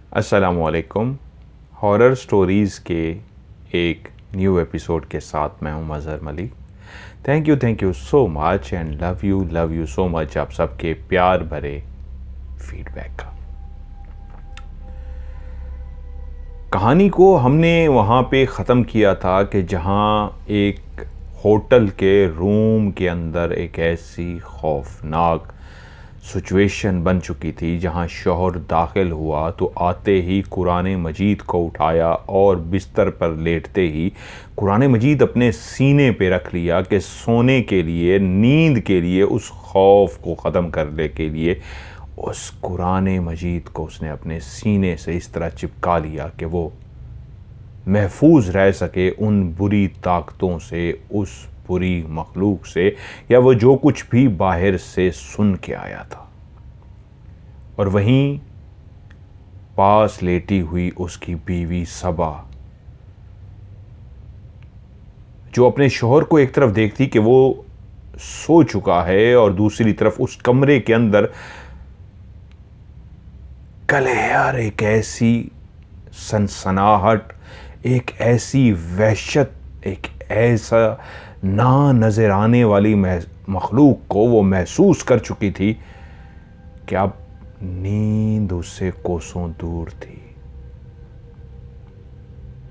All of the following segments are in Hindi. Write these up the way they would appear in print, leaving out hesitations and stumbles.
अस्सलामुअलैकुम। हॉरर स्टोरीज़ के एक न्यू एपिसोड के साथ मैं हूं Mazhar Malik. Thank you so much and love you so much आप सबके प्यार भरे फीडबैक का। कहानी को हमने वहाँ पे ख़त्म किया था कि जहाँ एक होटल के रूम के अंदर एक ऐसी खौफनाक सिचुएशन बन चुकी थी जहाँ शौहर दाखिल हुआ तो आते ही कुरान मजीद को उठाया और बिस्तर पर लेटते ही कुरान मजीद अपने सीने पे रख लिया कि सोने के लिए, नींद के लिए, उस खौफ को ख़त्म करने के लिए उस कुरान मजीद को उसने अपने सीने से इस तरह चिपका लिया कि वो महफूज रह सके उन बुरी ताकतों से, उस बुरी मखलूक से, या वो जो कुछ भी बाहर से सुन के आया था। और वहीं पास लेटी हुई उसकी बीवी सबा, जो अपने शौहर को एक तरफ देखती कि वो सो चुका है और दूसरी तरफ उस कमरे के अंदर कलेहार, एक ऐसी सनसनाहट, एक ऐसी वहशत, एक ऐसा ना नज़र आने वाली मखलूक को वो महसूस कर चुकी थी कि अब नींद उससे कोसों दूर थी।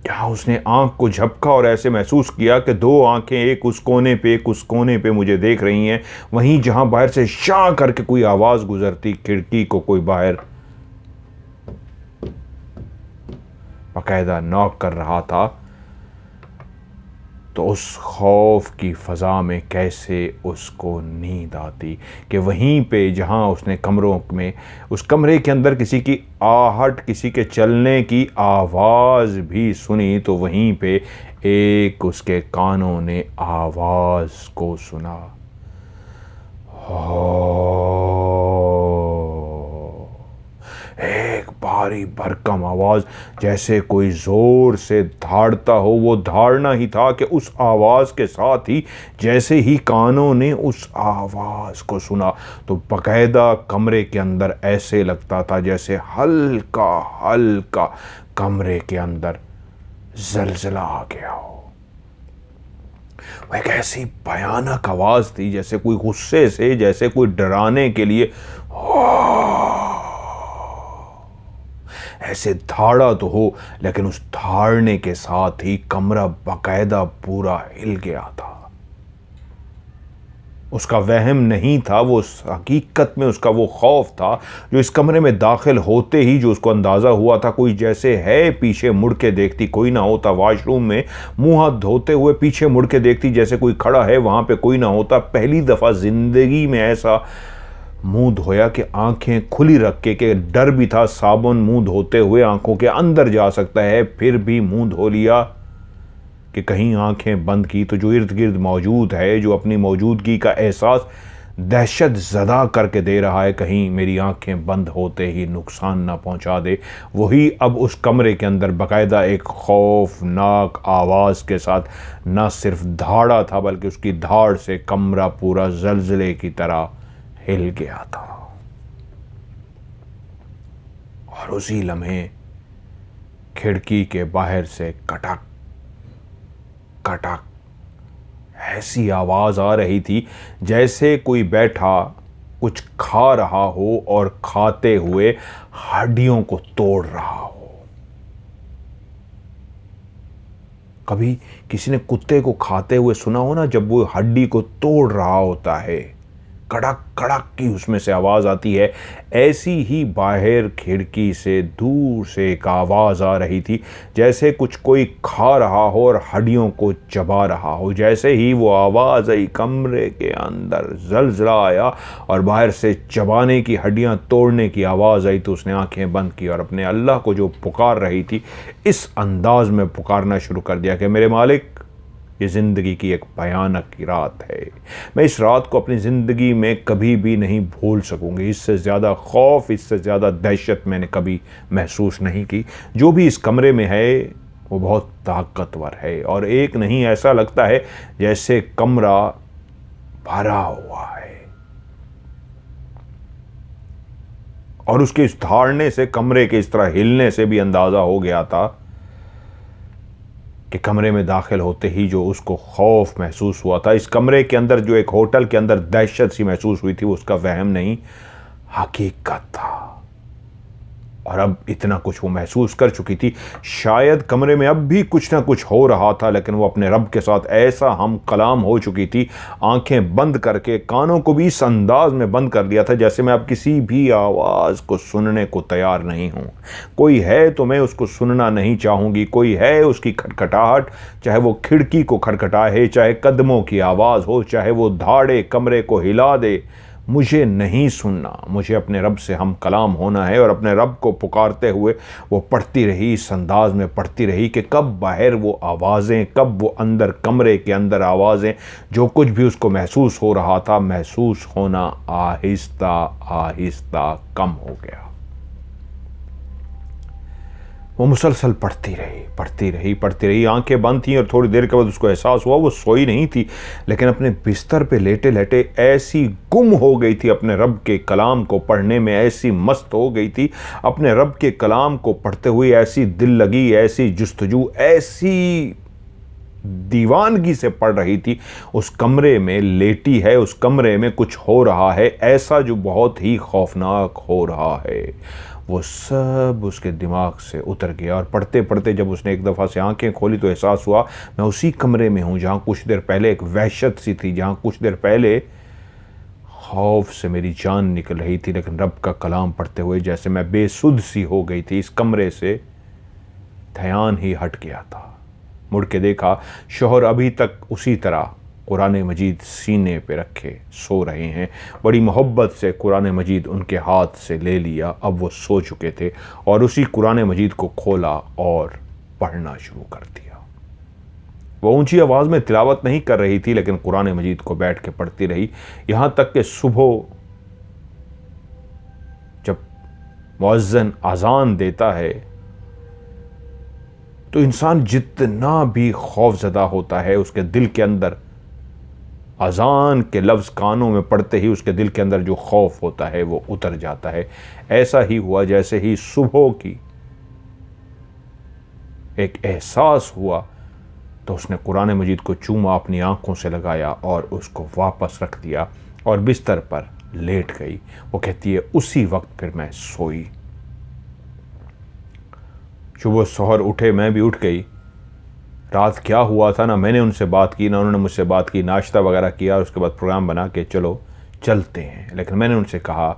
क्या उसने आंख को झपका और ऐसे महसूस किया कि दो आंखें एक उस कोने पे मुझे देख रही हैं। वहीं जहां बाहर से शां करके कोई आवाज गुजरती, खिड़की को कोई बाहर बाकायदा नॉक कर रहा था, तो उस खौफ की फ़ज़ा में कैसे उसको नींद आती कि वहीं पे जहाँ उसने कमरों में, उस कमरे के अंदर किसी की आहट, किसी के चलने की आवाज़ भी सुनी, तो वहीं पे एक उसके कानों ने आवाज़ को सुना, एक भारी भरकम आवाज़, जैसे कोई ज़ोर से धाड़ता हो। वो धाड़ना ही था कि उस आवाज़ के साथ ही जैसे ही कानों ने उस आवाज़ को सुना तो बाकायदा कमरे के अंदर ऐसे लगता था जैसे हल्का हल्का कमरे के अंदर ज़लज़ला आ गया हो। वो एक ऐसी भयानक आवाज़ थी जैसे कोई गुस्से से, जैसे कोई डराने के लिए ऐसे धाड़ा तो हो, लेकिन उस धाड़ने के साथ ही कमरा बाकायदा पूरा हिल गया था। उसका वहम नहीं था, वो हकीकत में उसका वो खौफ था जो इस कमरे में दाखिल होते ही जो उसको अंदाज़ा हुआ था। कोई जैसे है पीछे मुड़ के देखती, कोई ना होता। वॉशरूम में मुंह हाथ धोते हुए पीछे मुड़ के देखती, जैसे कोई खड़ा है, वहाँ पे कोई ना होता। पहली दफ़ा ज़िंदगी में ऐसा मुंह धोया कि आंखें खुली रख के डर भी था साबुन मुंह धोते हुए आंखों के अंदर जा सकता है, फिर भी मुंह धो लिया कि कहीं आंखें बंद की तो जो इर्द गिर्द मौजूद है, जो अपनी मौजूदगी का एहसास दहशत ज़दा करके दे रहा है, कहीं मेरी आंखें बंद होते ही नुकसान ना पहुंचा दे। वही अब उस कमरे के अंदर बाकायदा एक खौफनाक आवाज़ के साथ न सिर्फ धाड़ा था, बल्कि उसकी धाड़ से कमरा पूरा ज़लज़ले की तरह हिल गया था। और उसी लम्हे खिड़की के बाहर से कटक कटक ऐसी आवाज आ रही थी जैसे कोई बैठा कुछ खा रहा हो और खाते हुए हड्डियों को तोड़ रहा हो। कभी किसी ने कुत्ते को खाते हुए सुना हो ना, जब वो हड्डी को तोड़ रहा होता है, कड़क कड़क की उसमें से आवाज़ आती है। ऐसी ही बाहर खिड़की से दूर से एक आवाज़ आ रही थी जैसे कुछ कोई खा रहा हो और हड्डियों को चबा रहा हो। जैसे ही वो आवाज़ आई, कमरे के अंदर ज़लज़ला आया और बाहर से चबाने की, हड्डियां तोड़ने की आवाज़ आई, तो उसने आंखें बंद की और अपने अल्लाह को जो पुकार रही थी इस अंदाज में पुकारना शुरू कर दिया कि मेरे मालिक, ये ज़िंदगी की एक भयानक रात है। मैं इस रात को अपनी ज़िंदगी में कभी भी नहीं भूल सकूँगी। इससे ज़्यादा खौफ, इससे ज़्यादा दहशत मैंने कभी महसूस नहीं की। जो भी इस कमरे में है वो बहुत ताकतवर है, और एक नहीं, ऐसा लगता है जैसे कमरा भरा हुआ है। और उसके इस धाड़ने से, कमरे के इस तरह हिलने से भी अंदाज़ा हो गया था कि कमरे में दाखिल होते ही जो उसको खौफ महसूस हुआ था, इस कमरे के अंदर जो एक होटल के अंदर दहशत सी महसूस हुई थी, वो उसका वहम नहीं, हकीकत था। और अब इतना कुछ वो महसूस कर चुकी थी। शायद कमरे में अब भी कुछ ना कुछ हो रहा था, लेकिन वो अपने रब के साथ ऐसा हम कलाम हो चुकी थी, आंखें बंद करके, कानों को भी इस अंदाज में बंद कर लिया था जैसे मैं अब किसी भी आवाज़ को सुनने को तैयार नहीं हूँ। कोई है तो मैं उसको सुनना नहीं चाहूँगी, कोई है उसकी खटखटाहट, चाहे वो खिड़की को खटखटाए, चाहे कदमों की आवाज़ हो, चाहे वो धाड़े कमरे को हिला दे, मुझे नहीं सुनना। मुझे अपने रब से हम कलाम होना है। और अपने रब को पुकारते हुए वो पढ़ती रही, इस अंदाज में पढ़ती रही कि कब बाहर वो आवाज़ें, कब वो अंदर कमरे के अंदर आवाज़ें, जो कुछ भी उसको महसूस हो रहा था, महसूस होना आहिस्ता आहिस्ता कम हो गया। वो मुसलसल पढ़ती रही, पढ़ती रही, पढ़ती रही। आंखें बंद थीं और थोड़ी देर के बाद उसको एहसास हुआ वो सोई नहीं थी, लेकिन अपने बिस्तर पे लेटे लेटे ऐसी गुम हो गई थी अपने रब के कलाम को पढ़ने में, ऐसी मस्त हो गई थी अपने रब के कलाम को पढ़ते हुए, ऐसी दिल लगी, ऐसी जुस्तजू, ऐसी दीवानगी से पढ़ रही थी। उस कमरे में लेटी है, उस कमरे में कुछ हो रहा है ऐसा जो बहुत ही खौफनाक हो रहा है। वो सब उसके दिमाग से उतर गया। और पढ़ते पढ़ते जब उसने एक दफ़ा से आंखें खोली तो एहसास हुआ मैं उसी कमरे में हूँ जहाँ कुछ देर पहले एक वहशत सी थी, जहाँ कुछ देर पहले खौफ से मेरी जान निकल रही थी। लेकिन रब का कलाम पढ़ते हुए जैसे मैं बेसुध सी हो गई थी। इस कमरे से ध्यान ही हट गया था। मुड़ के देखा, शौहर अभी तक उसी तरह कुरान मजीद सीने पे रखे सो रहे हैं। बड़ी मोहब्बत से कुरान मजीद उनके हाथ से ले लिया। अब वो सो चुके थे और उसी कुरान मजीद को खोला और पढ़ना शुरू कर दिया। वो ऊंची आवाज़ में तिलावत नहीं कर रही थी, लेकिन कुरान मजीद को बैठ के पढ़ती रही, यहाँ तक कि सुबह जब मुअज्जिन अज़ान देता है तो इंसान जितना भी खौफज़दा होता है, उसके दिल के अंदर अज़ान के लफ्ज़ कानों में पड़ते ही उसके दिल के अंदर जो खौफ होता है वो उतर जाता है। ऐसा ही हुआ जैसे ही सुबह की एक एहसास हुआ तो उसने कुरान मजीद को चूमा, अपनी आंखों से लगाया और उसको वापस रख दिया और बिस्तर पर लेट गई। वो कहती है उसी वक्त फिर मैं सोई। सुबह सहर उठे, मैं भी उठ गई। रात क्या हुआ था ना मैंने उनसे बात की ना उन्होंने मुझसे बात की। नाश्ता वगैरह किया और उसके बाद प्रोग्राम बना के चलो चलते हैं। लेकिन मैंने उनसे कहा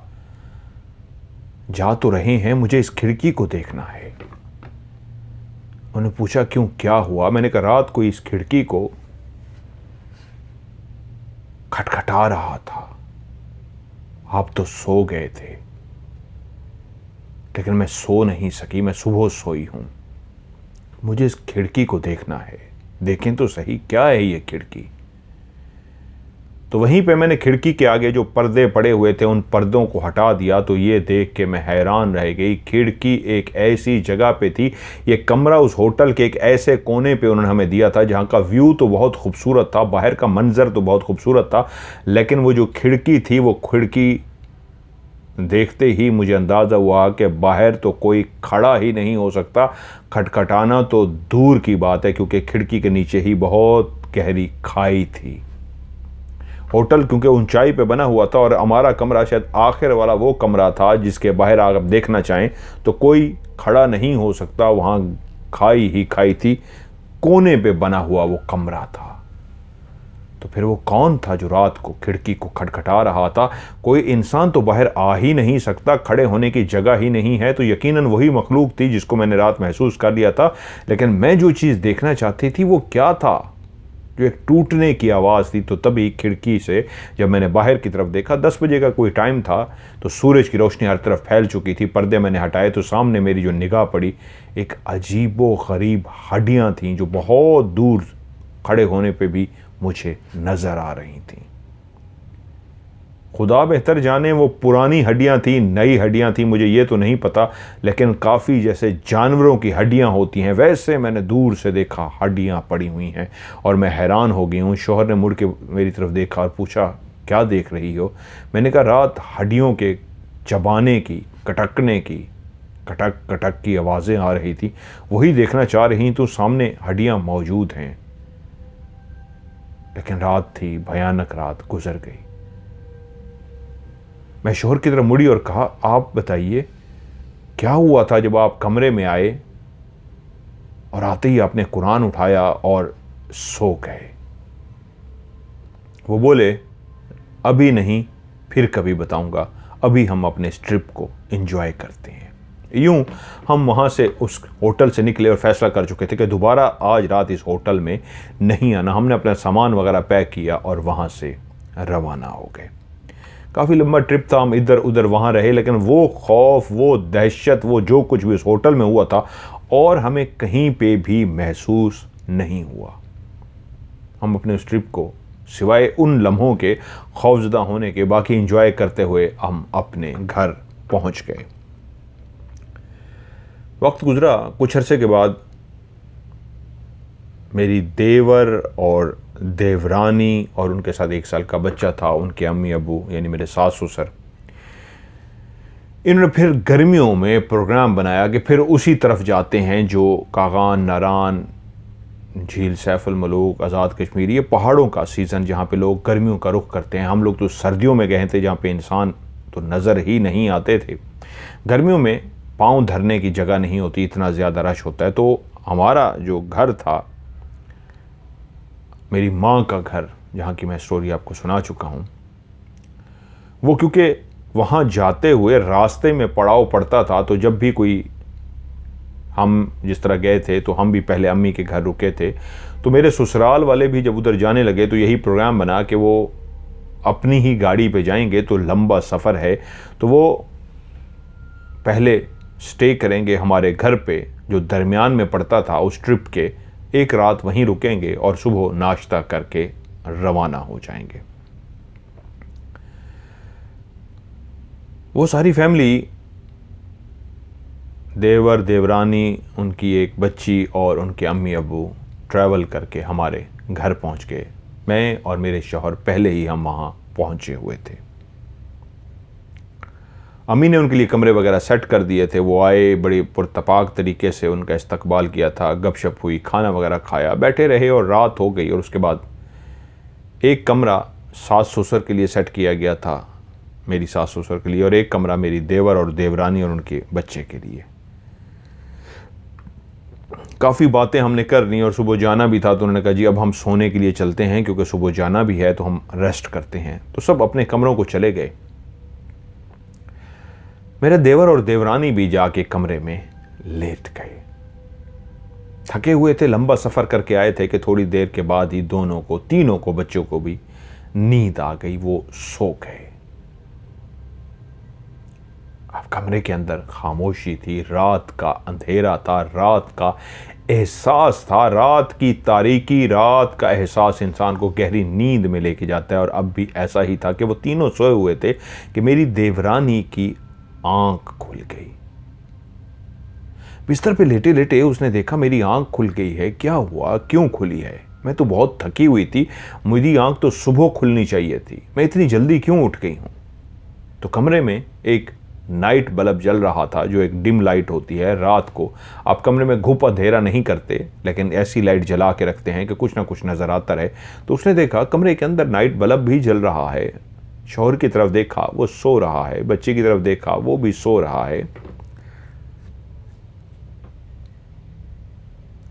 जा तो रहे हैं, मुझे इस खिड़की को देखना है। उन्होंने पूछा क्यों, क्या हुआ? मैंने कहा रात को इस खिड़की को खटखटा रहा था, आप तो सो गए थे, लेकिन मैं सो नहीं सकी, मैं सुबह सोई हूं। मुझे इस खिड़की को देखना है, देखें तो सही क्या है ये खिड़की। तो वहीं पे मैंने खिड़की के आगे जो पर्दे पड़े हुए थे उन पर्दों को हटा दिया तो ये देख के मैं हैरान रह गई। खिड़की एक ऐसी जगह पे थी, ये कमरा उस होटल के एक ऐसे कोने पे उन्होंने हमें दिया था जहाँ का व्यू तो बहुत खूबसूरत था, बाहर का मंजर तो बहुत खूबसूरत था, लेकिन वो जो खिड़की थी वो खिड़की देखते ही मुझे अंदाज़ा हुआ कि बाहर तो कोई खड़ा ही नहीं हो सकता, खटखटाना तो दूर की बात है, क्योंकि खिड़की के नीचे ही बहुत गहरी खाई थी। होटल क्योंकि ऊंचाई पे बना हुआ था और हमारा कमरा शायद आखिर वाला वो कमरा था जिसके बाहर आप देखना चाहें तो कोई खड़ा नहीं हो सकता, वहाँ खाई ही खाई थी, कोने पे बना हुआ वो कमरा था। तो फिर वो कौन था जो रात को खिड़की को खटखटा रहा था? कोई इंसान तो बाहर आ ही नहीं सकता, खड़े होने की जगह ही नहीं है, तो यकीनन वही मखलूक थी जिसको मैंने रात महसूस कर लिया था। लेकिन मैं जो चीज़ देखना चाहती थी वो क्या था? जो एक टूटने की आवाज़ थी। तो तभी खिड़की से जब मैंने बाहर की तरफ देखा, 10 बजे का कोई टाइम था, तो सूरज की रोशनी हर तरफ फैल चुकी थी। पर्दे मैंने हटाए तो सामने मेरी जो निगाह पड़ी, एक अजीबो गरीब हड्डियाँ थीं जो बहुत दूर खड़े होने पे भी मुझे नज़र आ रही थीं। खुदा बेहतर जाने वो पुरानी हड्डियाँ थीं, नई हड्डियाँ थीं, मुझे ये तो नहीं पता, लेकिन काफ़ी जैसे जानवरों की हड्डियाँ होती हैं वैसे मैंने दूर से देखा हड्डियाँ पड़ी हुई हैं और मैं हैरान हो गई हूँ। शौहर ने मुड़ के मेरी तरफ देखा और पूछा क्या देख रही हो? मैंने कहा रात हड्डियों के चबाने की, कटकने की, कटक कटक की आवाज़ें आ रही थी। वही देखना चाह रही तो सामने हड्डियां मौजूद हैं। लेकिन रात थी, भयानक रात गुजर गई। मैं शोहर की तरफ मुड़ी और कहा, आप बताइए क्या हुआ था जब आप कमरे में आए और आते ही आपने कुरान उठाया और सो गए? वो बोले, अभी नहीं, फिर कभी बताऊंगा, अभी हम अपने इस ट्रिप को एंजॉय करते हैं। यूं हम वहां से उस होटल से निकले और फैसला कर चुके थे कि दोबारा आज रात इस होटल में नहीं आना। हमने अपना सामान वगैरह पैक किया और वहां से रवाना हो गए। काफ़ी लंबा ट्रिप था, हम इधर उधर वहाँ रहे, लेकिन वो खौफ, वो दहशत, वो जो कुछ भी उस होटल में हुआ था और हमें कहीं पे भी महसूस नहीं हुआ। हम अपने उस ट्रिप को सिवाय उन लम्हों के खौफजदा होने के बाकी एंजॉय करते हुए हम अपने घर पहुंच गए। वक्त गुजरा, कुछ अरसे के बाद मेरी देवर और देवरानी और उनके साथ 1 साल का बच्चा था, उनके अम्मी अबू यानी मेरे सास ससुर, इन्होंने फिर गर्मियों में प्रोग्राम बनाया कि फिर उसी तरफ जाते हैं जो कागान, नारान, झील सैफुल मलूक, आज़ाद कश्मीर, ये पहाड़ों का सीज़न जहाँ पे लोग गर्मियों का रुख करते हैं। हम लोग तो सर्दियों में गए थे जहाँ पे इंसान तो नज़र ही नहीं आते थे। गर्मियों में पाँव धरने की जगह नहीं होती, इतना ज़्यादा रश होता है। तो हमारा जो घर था, मेरी माँ का घर, जहाँ की मैं स्टोरी आपको सुना चुका हूँ, वो क्योंकि वहाँ जाते हुए रास्ते में पड़ाव पड़ता था, तो जब भी कोई, हम जिस तरह गए थे तो हम भी पहले अम्मी के घर रुके थे, तो मेरे ससुराल वाले भी जब उधर जाने लगे तो यही प्रोग्राम बना कि वो अपनी ही गाड़ी पे जाएंगे, तो लंबा सफ़र है, तो वो पहले स्टे करेंगे हमारे घर पे जो दरमियान में पड़ता था उस ट्रिप के, एक रात वहीं रुकेंगे और सुबह नाश्ता करके रवाना हो जाएंगे। वो सारी फैमिली, देवर, देवरानी, उनकी एक बच्ची और उनके अम्मी अबू ट्रैवल करके हमारे घर पहुंच गए। मैं और मेरे शौहर पहले ही हम वहाँ पहुँचे हुए थे। अम्मी ने उनके लिए कमरे वगैरह सेट कर दिए थे। वो आए, बड़ी पुरतपाक तरीके से उनका इस्तकबाल किया था, गपशप हुई, खाना वगैरह खाया, बैठे रहे और रात हो गई। और उसके बाद एक कमरा सास ससुर के लिए सेट किया गया था, मेरी सास ससुर के लिए, और एक कमरा मेरी देवर और देवरानी और उनके बच्चे के लिए। काफ़ी बातें हमने कर ली और सुबह जाना भी था, तो उन्होंने कहा जी अब हम सोने के लिए चलते हैं क्योंकि सुबह जाना भी है, तो हम रेस्ट करते हैं। तो सब अपने कमरों को चले गए। मेरे देवर और देवरानी भी जाके कमरे में लेट गए। थके हुए थे, लंबा सफ़र करके आए थे कि थोड़ी देर के बाद ही दोनों को, तीनों को, बच्चों को भी नींद आ गई, वो सो गए। अब कमरे के अंदर खामोशी थी, रात का अंधेरा था, रात का एहसास था, रात की तारीकी, रात का एहसास इंसान को गहरी नींद में लेके जाता है। और अब भी ऐसा ही था कि वो तीनों सोए हुए थे कि मेरी देवरानी की आंख खुल गई। बिस्तर पे लेटे लेटे उसने देखा मेरी आंख खुल गई है। क्या हुआ, क्यों खुली है? मैं तो बहुत थकी हुई थी, मेरी आंख तो सुबह खुलनी चाहिए थी, मैं इतनी जल्दी क्यों उठ गई हूं? तो कमरे में एक नाइट बल्ब जल रहा था, जो एक डिम लाइट होती है। रात को आप कमरे में घुप अंधेरा नहीं करते, लेकिन ऐसी लाइट जला के रखते हैं कि कुछ ना कुछ नजर आता रहे। तो उसने देखा कमरे के अंदर नाइट बल्ब भी जल रहा है। शौहर की तरफ देखा, वो सो रहा है। बच्चे की तरफ देखा, वो भी सो रहा है।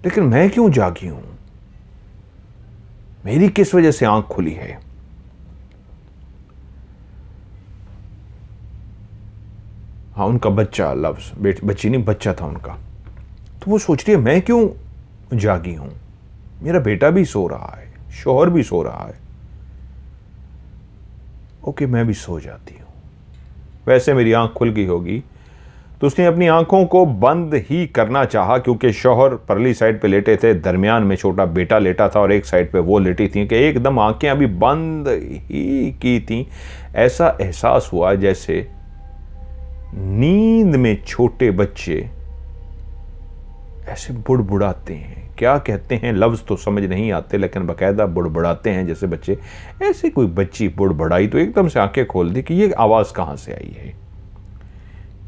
लेकिन मैं क्यों जागी हूं? मेरी किस वजह से आंख खुली है? हाँ, उनका बच्चा, लफ्ज बच्ची नहीं, बच्चा था उनका। तो वो सोच रही है मैं क्यों जागी हूं? मेरा बेटा भी सो रहा है, शौहर भी सो रहा है। ओके, मैं भी सो जाती हूं। वैसे मेरी आंख खुल गई होगी, तो उसने अपनी आंखों को बंद ही करना चाहा, क्योंकि शौहर परली साइड पे लेटे थे, दरमियान में छोटा बेटा लेटा था और एक साइड पे वो लेटी थी, कि एकदम आंखें अभी बंद ही की थी। ऐसा एहसास हुआ जैसे नींद में छोटे बच्चे ऐसे बुड़बुड़ाते हैं। क्या कहते हैं, लफ्ज़ तो समझ नहीं आते, लेकिन बाकायदा बुड़बुड़ाते हैं जैसे बच्चे। ऐसे कोई बच्ची बुड़बुड़ाई तो एकदम से आंखें खोल दी कि ये आवाज़ कहाँ से आई है।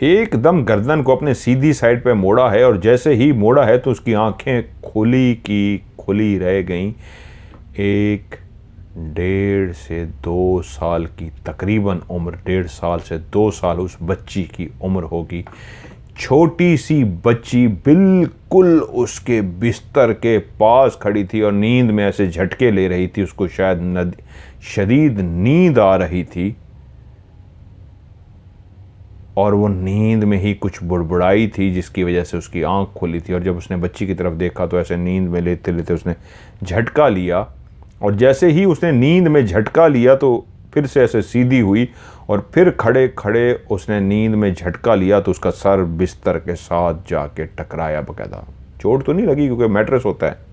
एकदम गर्दन को अपने सीधी साइड पे मोड़ा है, और जैसे ही मोड़ा है तो उसकी आंखें खुली की खुली रह गईं। 1.5 से 2 साल की तकरीबन उम्र, 1.5 से 2 साल उस बच्ची की उम्र होगी। छोटी सी बच्ची बिल्कुल उसके बिस्तर के पास खड़ी थी और नींद में ऐसे झटके ले रही थी। उसको शायद शदीद नींद आ रही थी, और वो नींद में ही कुछ बुड़बुड़ाई थी जिसकी वजह से उसकी आंख खुली थी। और जब उसने बच्ची की तरफ देखा तो ऐसे नींद में लेते लेते उसने झटका लिया, और जैसे ही उसने नींद में झटका लिया तो फिर से ऐसे सीधी हुई, और फिर खड़े खड़े उसने नींद में झटका लिया तो उसका सर बिस्तर के साथ जाके टकराया। बकायदा चोट तो नहीं लगी क्योंकि मैट्रेस होता है।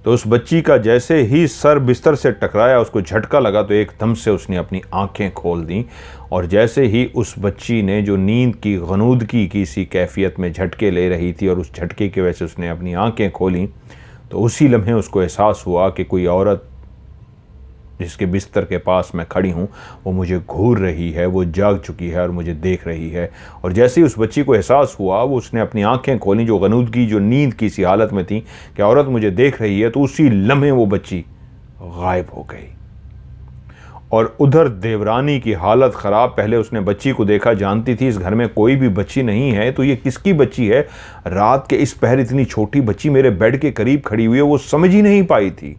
तो उस बच्ची का जैसे ही सर बिस्तर से टकराया, उसको झटका लगा, तो एकदम से उसने अपनी आंखें खोल दी। और जैसे ही उस बच्ची ने, जो नींद की गनूदगी की सी कैफियत में झटके ले रही थी, और उस झटके की वजह से उसने अपनी आंखें खोली, तो उसी लम्हे उसको एहसास हुआ कि कोई औरत जिसके बिस्तर के पास मैं खड़ी हूँ वो मुझे घूर रही है, वो जाग चुकी है और मुझे देख रही है। और जैसे ही उस बच्ची को एहसास हुआ, वो उसने अपनी आंखें खोली, जो गनूदगी, जो नींद की सी हालत में थी कि औरत मुझे देख रही है, तो उसी लम्हे वो बच्ची गायब हो गई। और उधर देवरानी की हालत ख़राब। पहले उसने बच्ची को देखा, जानती थी इस घर में कोई भी बच्ची नहीं है, तो ये किसकी बच्ची है? रात के इस पहर इतनी छोटी बच्ची मेरे बेड के करीब खड़ी हुई है, वो समझ ही नहीं पाई थी।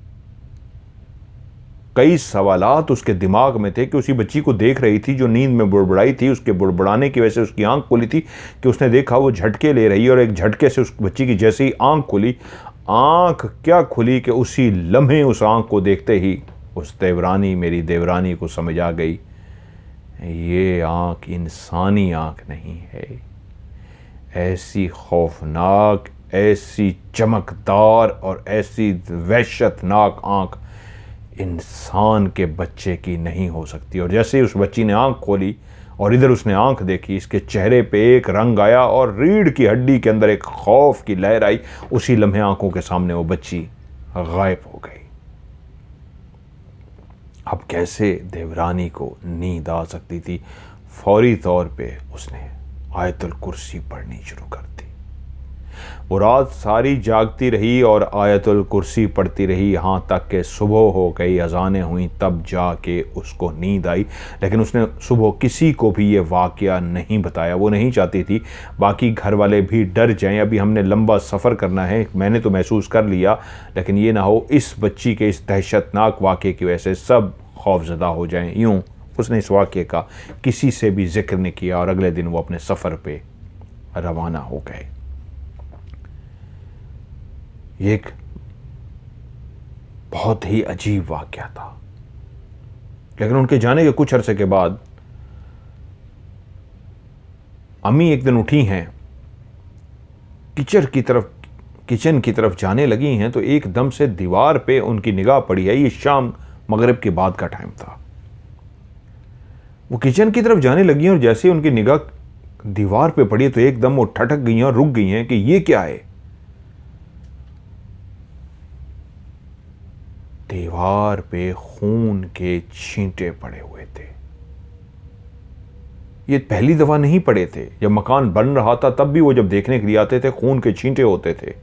कई सवालात उसके दिमाग में थे कि उसी बच्ची को देख रही थी जो नींद में बुड़बुड़ाई थी। उसके बुड़बुड़ाने की वजह से उसकी आंख खुली थी कि उसने देखा वो झटके ले रही है, और एक झटके से उस बच्ची की जैसे ही आंख खुली, आंख क्या खुली कि उसी लम्हे उस आंख को देखते ही उस देवरानी, मेरी देवरानी को समझ आ गई, ये आंख इंसानी आंख नहीं है। ऐसी खौफनाक, ऐसी चमकदार और ऐसी वहशतनाक आंख इंसान के बच्चे की नहीं हो सकती। और जैसे ही उस बच्ची ने आंख खोली और इधर उसने आंख देखी, इसके चेहरे पे एक रंग आया और रीढ़ की हड्डी के अंदर एक खौफ की लहर आई। उसी लम्हे आंखों के सामने वो बच्ची गायब हो गई। अब कैसे देवरानी को नींद आ सकती थी? फौरी तौर पे उसने आयतुल कुर्सी पढ़नी शुरू कर दी। वो रात सारी जागती रही और आयतुल कुर्सी पढ़ती रही, यहाँ तक कि सुबह हो गई, अजानें हुई, तब जाके उसको नींद आई। लेकिन उसने सुबह किसी को भी ये वाक़या नहीं बताया। वो नहीं चाहती थी बाकी घर वाले भी डर जाएं। अभी हमने लंबा सफ़र करना है, मैंने तो महसूस कर लिया, लेकिन ये ना हो इस बच्ची के इस दहशतनाक वाक़े की वजह से सब खौफजदा हो जाएं। यूँ उसने इस वाक़े का किसी से भी जिक्र नहीं किया, और अगले दिन वो अपने सफ़र पे रवाना हो गए। ये एक बहुत ही अजीब वाक़या था। लेकिन उनके जाने के कुछ अरसे के बाद अम्मी एक दिन उठी हैं, किचन की तरफ जाने लगी हैं, तो एकदम से दीवार पे उनकी निगाह पड़ी है। ये शाम मगरिब के बाद का टाइम था। वो किचन की तरफ जाने लगी हैं और जैसे उनकी निगाह दीवार पे पड़ी तो एकदम वो ठटक गई हैं और रुक गई हैं कि ये क्या है। दीवार पे खून के छींटे पड़े हुए थे। ये पहली दफा नहीं पड़े थे, जब मकान बन रहा था तब भी वो जब देखने के लिए आते थे खून के छींटे होते थे।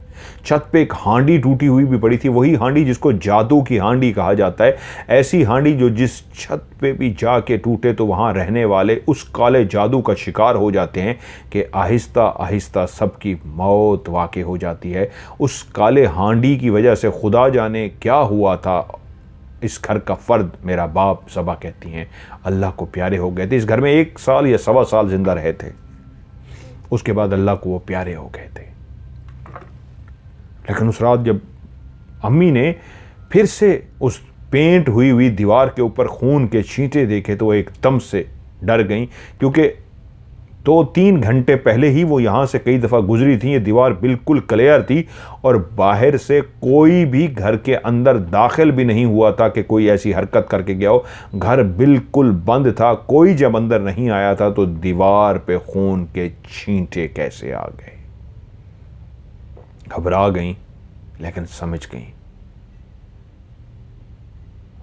छत पे एक हांडी टूटी हुई भी पड़ी थी, वही हांडी जिसको जादू की हांडी कहा जाता है। ऐसी हांडी जो जिस छत पे भी जाके टूटे तो वहां रहने वाले उस काले जादू का शिकार हो जाते हैं कि आहिस्ता आहिस्ता सबकी मौत वाक़ई हो जाती है। उस काले हांडी की वजह से खुदा जाने क्या हुआ था। इस घर का फ़र्द, मेरा बाप सबा कहती हैं, अल्लाह को प्यारे हो गए थे। इस घर में 1 साल या 1.25 साल जिंदा रहे थे, उसके बाद अल्लाह को वो प्यारे हो गए थे। लेकिन उस रात जब अम्मी ने फिर से उस पेंट हुई हुई दीवार के ऊपर खून के छींटे देखे तो वो एकदम से डर गईं, क्योंकि 2-3 घंटे पहले ही वो यहाँ से कई दफ़ा गुजरी थी। ये दीवार बिल्कुल क्लियर थी और बाहर से कोई भी घर के अंदर दाखिल भी नहीं हुआ था कि कोई ऐसी हरकत करके गया हो। घर बिल्कुल बंद था, कोई जब अंदर नहीं आया था तो दीवार पे खून के छींटे कैसे आ गए। घबरा गई लेकिन समझ गई।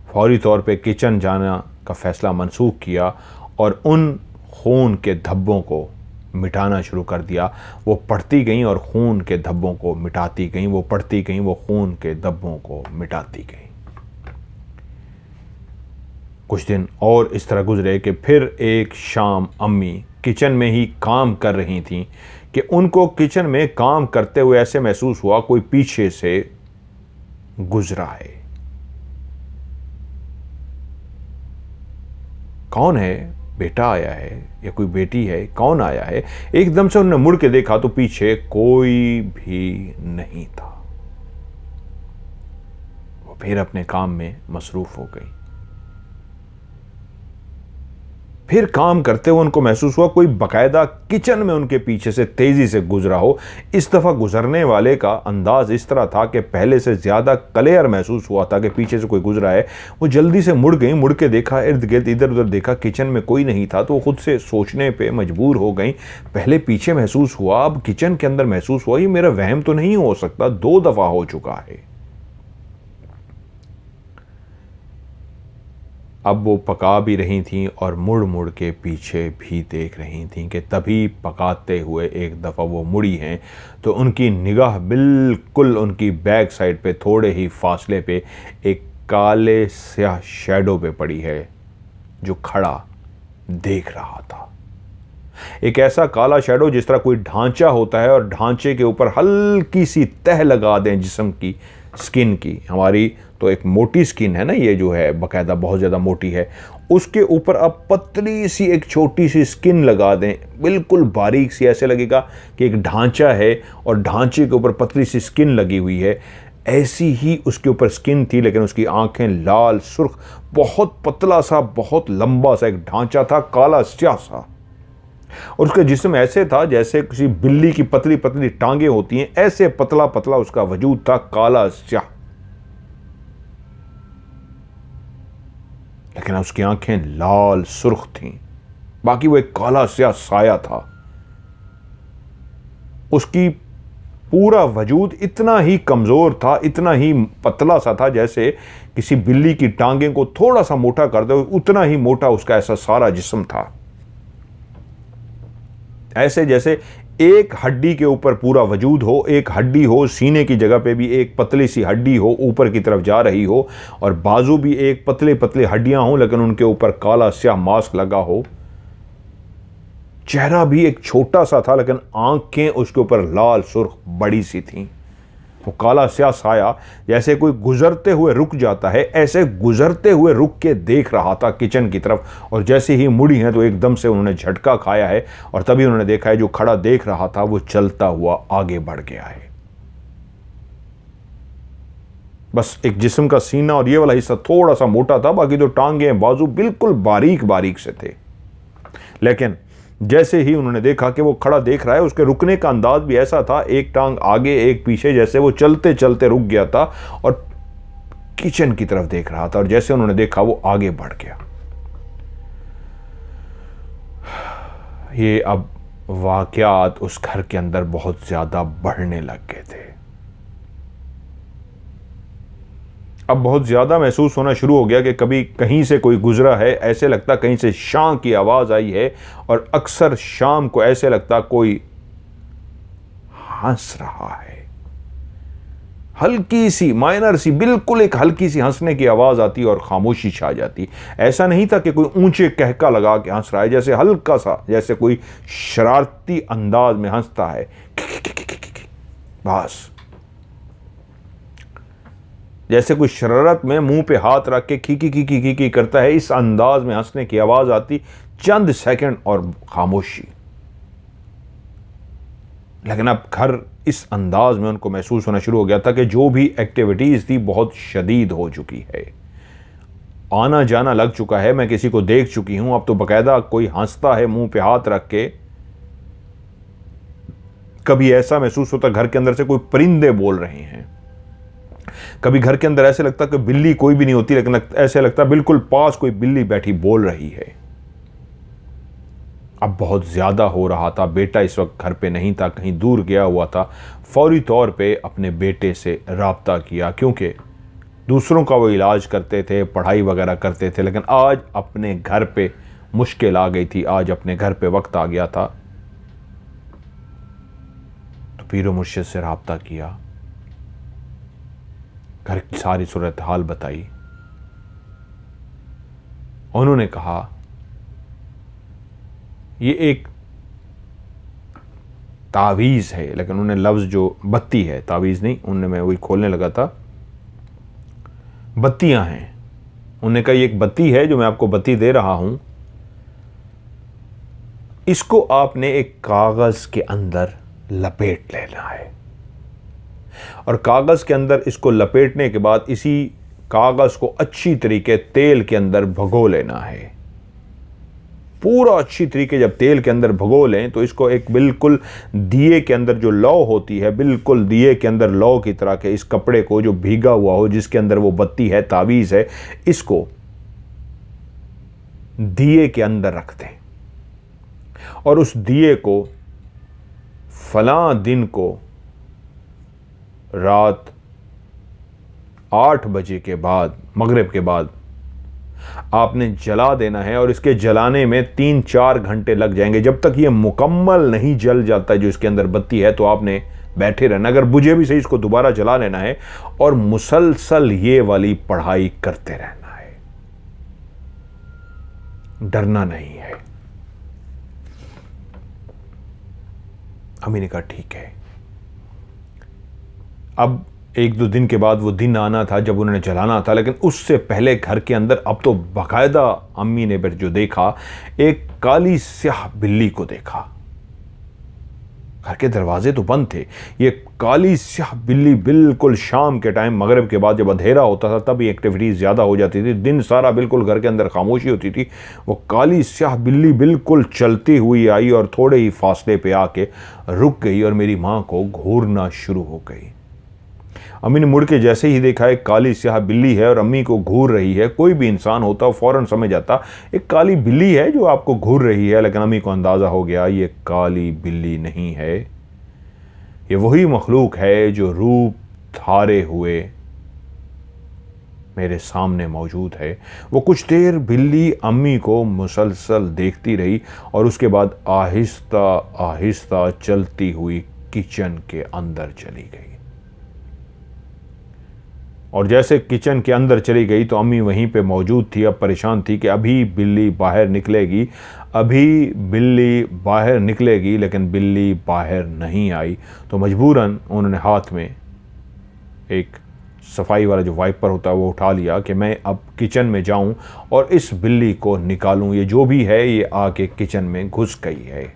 फौरी तौर पे किचन जाना का फैसला मंसूख किया और उन खून के धब्बों को मिटाना शुरू कर दिया। वो पढ़ती गईं और खून के धब्बों को मिटाती गईं, वो पढ़ती गईं, वो खून के धब्बों को मिटाती गईं। कुछ दिन और इस तरह गुजरे कि फिर एक शाम अम्मी किचन में ही काम कर रही थीं कि उनको किचन में काम करते हुए ऐसे महसूस हुआ कोई पीछे से गुजरा है। कौन है? बेटा आया है या कोई बेटी है? कौन आया है? एकदम से उन्होंने मुड़ के देखा तो पीछे कोई भी नहीं था। वो फिर अपने काम में मसरूफ हो गई। फिर काम करते हुए उनको महसूस हुआ कोई बकायदा किचन में उनके पीछे से तेजी से गुजरा हो। इस दफा गुजरने वाले का अंदाज इस तरह था कि पहले से ज्यादा क्लियर महसूस हुआ था कि पीछे से कोई गुजरा है। वो जल्दी से मुड़ गई, मुड़ के देखा, इर्द गिर्द इधर उधर देखा, किचन में कोई नहीं था। तो वो खुद से सोचने पे मजबूर हो गई, पहले पीछे महसूस हुआ, अब किचन के अंदर महसूस हुआ, ये मेरा वहम तो नहीं हो सकता, 2 दफा हो चुका है। अब वो पका भी रही थीं और मुड़ मुड़ के पीछे भी देख रही थीं कि तभी पकाते हुए एक दफ़ा वो मुड़ी हैं तो उनकी निगाह बिल्कुल उनकी बैक साइड पे थोड़े ही फासले पे एक काले स्याह शैडो पे पड़ी है जो खड़ा देख रहा था। एक ऐसा काला शैडो जिस तरह कोई ढांचा होता है और ढांचे के ऊपर हल्की सी तह लगा दें जिस्म की, स्किन की। हमारी तो एक मोटी स्किन है ना, ये जो है बाकायदा बहुत ज़्यादा मोटी है, उसके ऊपर अब पतली सी एक छोटी सी स्किन लगा दें, बिल्कुल बारीक सी, ऐसे लगेगा कि एक ढांचा है और ढांचे के ऊपर पतली सी स्किन लगी हुई है। ऐसी ही उसके ऊपर स्किन थी, लेकिन उसकी आंखें लाल सुर्ख, बहुत पतला सा, बहुत लंबा सा एक ढांचा था, काला स्याह सा। और उसका जिस्म ऐसे था जैसे किसी बिल्ली की पतली पतली टांगे होती हैं, ऐसे पतला पतला उसका वजूद था, काला स्याह। लेकिन उसकी आंखें लाल सुर्ख थीं, बाकी वो एक काला स्याह साया था। उसकी पूरा वजूद इतना ही कमजोर था, इतना ही पतला सा था, जैसे किसी बिल्ली की टांगे को थोड़ा सा मोटा कर दो उतना ही मोटा उसका ऐसा सारा जिस्म था। ऐसे जैसे एक हड्डी के ऊपर पूरा वजूद हो, एक हड्डी हो सीने की जगह पे भी एक पतली सी हड्डी हो ऊपर की तरफ जा रही हो, और बाजू भी एक पतले पतले हड्डियां हो लेकिन उनके ऊपर काला स्याह मास्क लगा हो। चेहरा भी एक छोटा सा था लेकिन आंखें उसके ऊपर लाल सुर्ख बड़ी सी थीं। वो काला स्याह साया जैसे कोई गुजरते हुए रुक जाता है, ऐसे गुजरते हुए रुक के देख रहा था किचन की तरफ। और जैसे ही मुड़ी हैं तो एकदम से उन्होंने झटका खाया है और तभी उन्होंने देखा है जो खड़ा देख रहा था वो चलता हुआ आगे बढ़ गया है। बस एक जिस्म का सीना और ये वाला हिस्सा थोड़ा सा मोटा था, बाकी तो टांगे बाजू बिल्कुल बारीक बारीक से थे। लेकिन जैसे ही उन्होंने देखा कि वो खड़ा देख रहा है, उसके रुकने का अंदाज भी ऐसा था, एक टांग आगे एक पीछे, जैसे वो चलते चलते रुक गया था और किचन की तरफ देख रहा था। और जैसे उन्होंने देखा वो आगे बढ़ गया। ये अब वाकयात उस घर के अंदर बहुत ज्यादा बढ़ने लग गए थे। अब बहुत ज़्यादा महसूस होना शुरू हो गया कि कभी कहीं से कोई गुजरा है, ऐसे लगता कहीं से शां की आवाज़ आई है, और अक्सर शाम को ऐसे लगता कोई हंस रहा है। हल्की सी, माइनर सी, बिल्कुल एक हल्की सी हंसने की आवाज़ आती और खामोशी छा जाती। ऐसा नहीं था कि कोई ऊंचे कहका लगा के हंस रहा है, जैसे हल्का सा, जैसे कोई शरारती अंदाज में हंसता है, बस जैसे कोई शरारत में मुंह पे हाथ रख के खीकी खीकी खीकी करता है, इस अंदाज में हंसने की आवाज आती। चंद सेकंड और खामोशी। लेकिन अब घर इस अंदाज में उनको महसूस होना शुरू हो गया था कि जो भी एक्टिविटीज थी बहुत शदीद हो चुकी है, आना जाना लग चुका है, मैं किसी को देख चुकी हूं। अब तो बाकायदा कोई हंसता है मुंह पे हाथ रख के। कभी ऐसा महसूस होता घर के अंदर से कोई परिंदे बोल रहे हैं, कभी घर के अंदर ऐसे लगता कि बिल्ली कोई भी नहीं होती, लेकिन ऐसे लगता बिल्कुल पास कोई बिल्ली बैठी बोल रही है। अब बहुत ज्यादा हो रहा था। बेटा इस वक्त घर पे नहीं था, कहीं दूर गया हुआ था। फौरी तौर पे अपने बेटे से राब्ता किया, क्योंकि दूसरों का वो इलाज करते थे, पढ़ाई वगैरह करते थे, लेकिन आज अपने घर पे मुश्किल आ गई थी, आज अपने घर पे वक्त आ गया था। तो पीरो मुर्शिद से राब्ता किया, घर की सारी सूरत हाल बताई। उन्होंने कहा ये एक तावीज़ है, लेकिन उन्होंने लफ्ज़ जो बत्ती है, तावीज़ नहीं, उनने, मैं वही खोलने लगा था, बत्तियां हैं। उन्होंने कहा ये एक बत्ती है जो मैं आपको बत्ती दे रहा हूं, इसको आपने एक कागज़ के अंदर लपेट लेना है, और कागज़ के अंदर इसको लपेटने के बाद इसी कागज़ को अच्छी तरीके तेल के अंदर भगो लेना है। पूरा अच्छी तरीके जब तेल के अंदर भगो लें तो इसको एक बिल्कुल दिए के अंदर जो लौ होती है, बिल्कुल दिए के अंदर लौ की तरह के इस कपड़े को जो भीगा हुआ हो, जिसके अंदर वो बत्ती है, तावीज़ है, इसको दिए के अंदर रख दें। और उस दिए को फलां दिन को रात 8 बजे के बाद, मगरिब के बाद आपने जला देना है। और इसके जलाने में 3-4 घंटे लग जाएंगे। जब तक ये मुकम्मल नहीं जल जाता जो इसके अंदर बत्ती है, तो आपने बैठे रहना। अगर बुझे भी सही, इसको दोबारा जला लेना है और मुसलसल ये वाली पढ़ाई करते रहना है, डरना नहीं है। अम्मी ने कहा ठीक है। अब 1-2 दिन के बाद वो दिन आना था जब उन्होंने जलाना था, लेकिन उससे पहले घर के अंदर अब तो बाकायदा अम्मी ने फिर जो देखा, एक काली स्याह बिल्ली को देखा। घर के दरवाजे तो बंद थे, ये काली स्याह बिल्ली बिल्कुल शाम के टाइम, मगरिब के बाद जब अंधेरा होता था तब ये एक्टिविटीज़ ज़्यादा हो जाती थी, दिन सारा बिल्कुल घर के अंदर खामोशी होती थी। वो काली स्याह बिल्ली बिल्कुल चलती हुई आई और थोड़े ही फासले पे आके रुक गई और मेरी माँ को घूरना शुरू हो गई। अम्मी ने मुड़ के जैसे ही देखा एक काली स्याह बिल्ली है और अम्मी को घूर रही है। कोई भी इंसान होता फौरन समझ जाता एक काली बिल्ली है जो आपको घूर रही है, लेकिन अम्मी को अंदाज़ा हो गया ये काली बिल्ली नहीं है, ये वही मखलूक है जो रूप धारे हुए मेरे सामने मौजूद है। वो कुछ देर बिल्ली अम्मी को मुसलसल देखती रही और उसके बाद आहिस्ता आहिस्ता चलती हुई किचन के अंदर चली गई। और जैसे किचन के अंदर चली गई तो अम्मी वहीं पे मौजूद थी। अब परेशान थी कि अभी बिल्ली बाहर निकलेगी, अभी बिल्ली बाहर निकलेगी, लेकिन बिल्ली बाहर नहीं आई। तो मजबूरन उन्होंने हाथ में एक सफाई वाला जो वाइपर होता है वो उठा लिया कि मैं अब किचन में जाऊं और इस बिल्ली को निकालूं, ये जो भी है ये आके किचन में घुस गई है।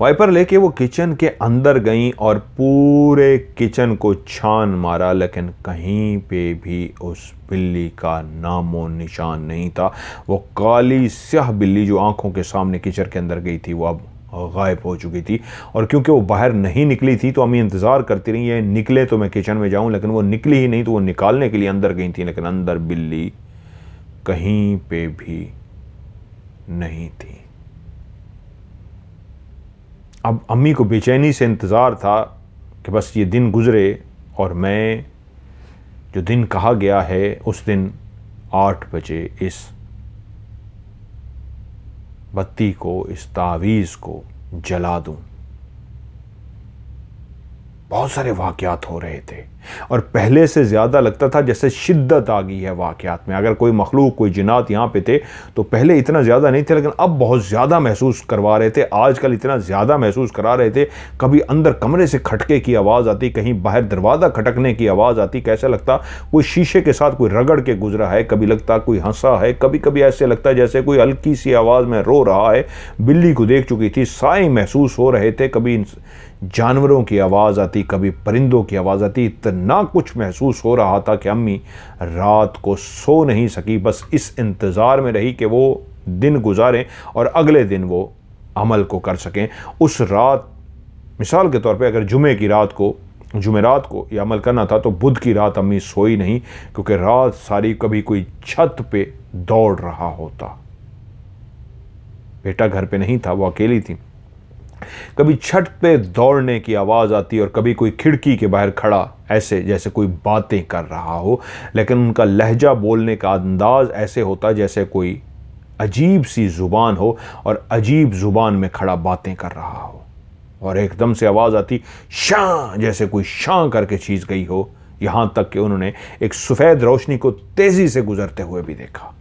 वाइपर लेके वो किचन के अंदर गई और पूरे किचन को छान मारा, लेकिन कहीं पे भी उस बिल्ली का नामो निशान नहीं था। वो काली स्याह बिल्ली जो आंखों के सामने किचन के अंदर गई थी वो अब गायब हो चुकी थी। और क्योंकि वो बाहर नहीं निकली थी तो अम्मी इंतज़ार करती रही है निकले तो मैं किचन में जाऊं, लेकिन वो निकली ही नहीं। तो वो निकालने के लिए अंदर गई थी, लेकिन अंदर बिल्ली कहीं पे भी नहीं थी। अब अम्मी को बेचैनी से इंतज़ार था कि बस ये दिन गुज़रे और मैं जो दिन कहा गया है उस दिन 8 बजे इस बत्ती को, इस तावीज़ को जला दूं। बहुत सारे वाक़यात हो रहे थे और पहले से ज़्यादा लगता था जैसे शिद्दत आ गई है वाक़यात में। अगर कोई मखलूक, कोई जिन्नात यहाँ पे थे तो पहले इतना ज़्यादा नहीं थे, लेकिन अब बहुत ज़्यादा महसूस करवा रहे थे। आजकल इतना ज़्यादा महसूस करा रहे थे। कभी अंदर कमरे से खटके की आवाज़ आती, कहीं बाहर दरवाज़ा खटकने की आवाज़ आती, कैसे लगता कोई शीशे के साथ कोई रगड़ के गुजरा है, कभी लगता कोई हंसा है, कभी कभी ऐसे लगता है जैसे कोई हल्की सी आवाज़ में रो रहा है। बिल्ली को देख चुकी थी, साए महसूस हो रहे थे, कभी जानवरों की आवाज़ आती, कभी परिंदों की आवाज़ आती। इतना कुछ महसूस हो रहा था कि अम्मी रात को सो नहीं सकी, बस इस इंतज़ार में रही कि वो दिन गुजारें और अगले दिन वो अमल को कर सकें। उस रात मिसाल के तौर पे अगर जुमेरात को ये अमल करना था तो बुध की रात अम्मी सोई नहीं, क्योंकि रात सारी कभी कोई छत पे दौड़ रहा होता। बेटा घर पे नहीं था, वो अकेली थी। कभी छत पे दौड़ने की आवाज़ आती और कभी कोई खिड़की के बाहर खड़ा ऐसे जैसे कोई बातें कर रहा हो, लेकिन उनका लहजा, बोलने का अंदाज ऐसे होता जैसे कोई अजीब सी ज़ुबान हो और अजीब ज़ुबान में खड़ा बातें कर रहा हो, और एकदम से आवाज़ आती शां, जैसे कोई शां करके चीज़ गई हो। यहाँ तक कि उन्होंने एक सफ़ेद रोशनी को तेज़ी से गुजरते हुए भी देखा,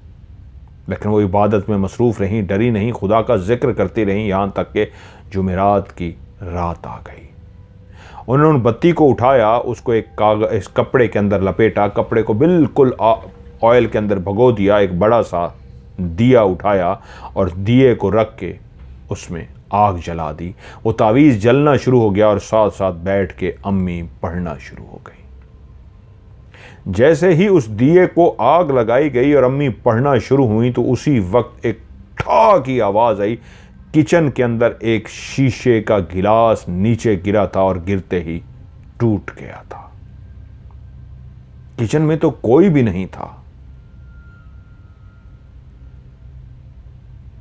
लेकिन वो इबादत में मसरूफ़ रहीं, डरी नहीं, खुदा का जिक्र करती रहीं, यहाँ तक कि जुमेरात की रात आ गई। उन्होंने बत्ती को उठाया, उसको इस कपड़े के अंदर लपेटा, कपड़े को बिल्कुल ऑयल के अंदर भगो दिया, एक बड़ा सा दिया उठाया और दिए को रख के उसमें आग जला दी। वो तावीज़ जलना शुरू हो गया और साथ साथ बैठ के अम्मी पढ़ना शुरू हो गई। जैसे ही उस दिए को आग लगाई गई और अम्मी पढ़ना शुरू हुई तो उसी वक्त एक ठा की आवाज़ आई। किचन के अंदर एक शीशे का गिलास नीचे गिरा था और गिरते ही टूट गया था। किचन में तो कोई भी नहीं था,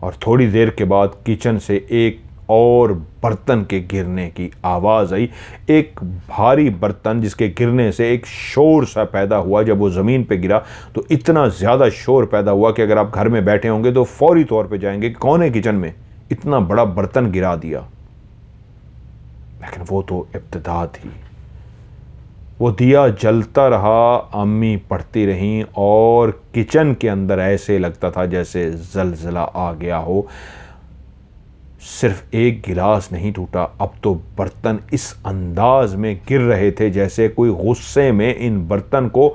और थोड़ी देर के बाद किचन से एक और बर्तन के गिरने की आवाज़ आई। एक भारी बर्तन जिसके गिरने से एक शोर सा पैदा हुआ। जब वो ज़मीन पे गिरा तो इतना ज़्यादा शोर पैदा हुआ कि अगर आप घर में बैठे होंगे तो फौरी तौर पे जाएंगे कि कौन है किचन में, इतना बड़ा बर्तन गिरा दिया। लेकिन वो तो इब्तिदा थी। वो दिया जलता रहा, अम्मी पढ़ती रहीं और किचन के अंदर ऐसे लगता था जैसे ज़लज़ला आ गया हो। सिर्फ एक गिलास नहीं टूटा, अब तो बर्तन इस अंदाज में गिर रहे थे जैसे कोई गुस्से में इन बर्तन को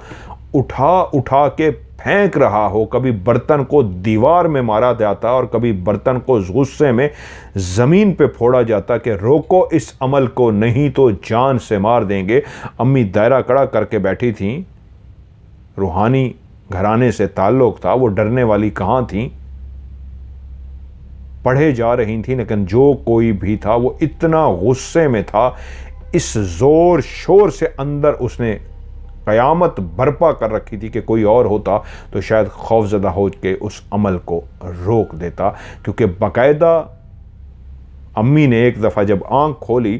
उठा उठा के फेंक रहा हो। कभी बर्तन को दीवार में मारा जाता और कभी बर्तन को गुस्से में ज़मीन पे फोड़ा जाता कि रोको इस अमल को, नहीं तो जान से मार देंगे। अम्मी दायरा कड़ा करके बैठी थीं, रूहानी घराने से ताल्लुक़ था, वो डरने वाली कहाँ थीं, पढ़े जा रही थी। लेकिन जो कोई भी था वो इतना गुस्से में था, इस ज़ोर शोर से अंदर उसने क़यामत बर्पा कर रखी थी कि कोई और होता तो शायद खौफज़दा हो के उस अमल को रोक देता। क्योंकि बाकायदा अम्मी ने एक दफ़ा जब आंख खोली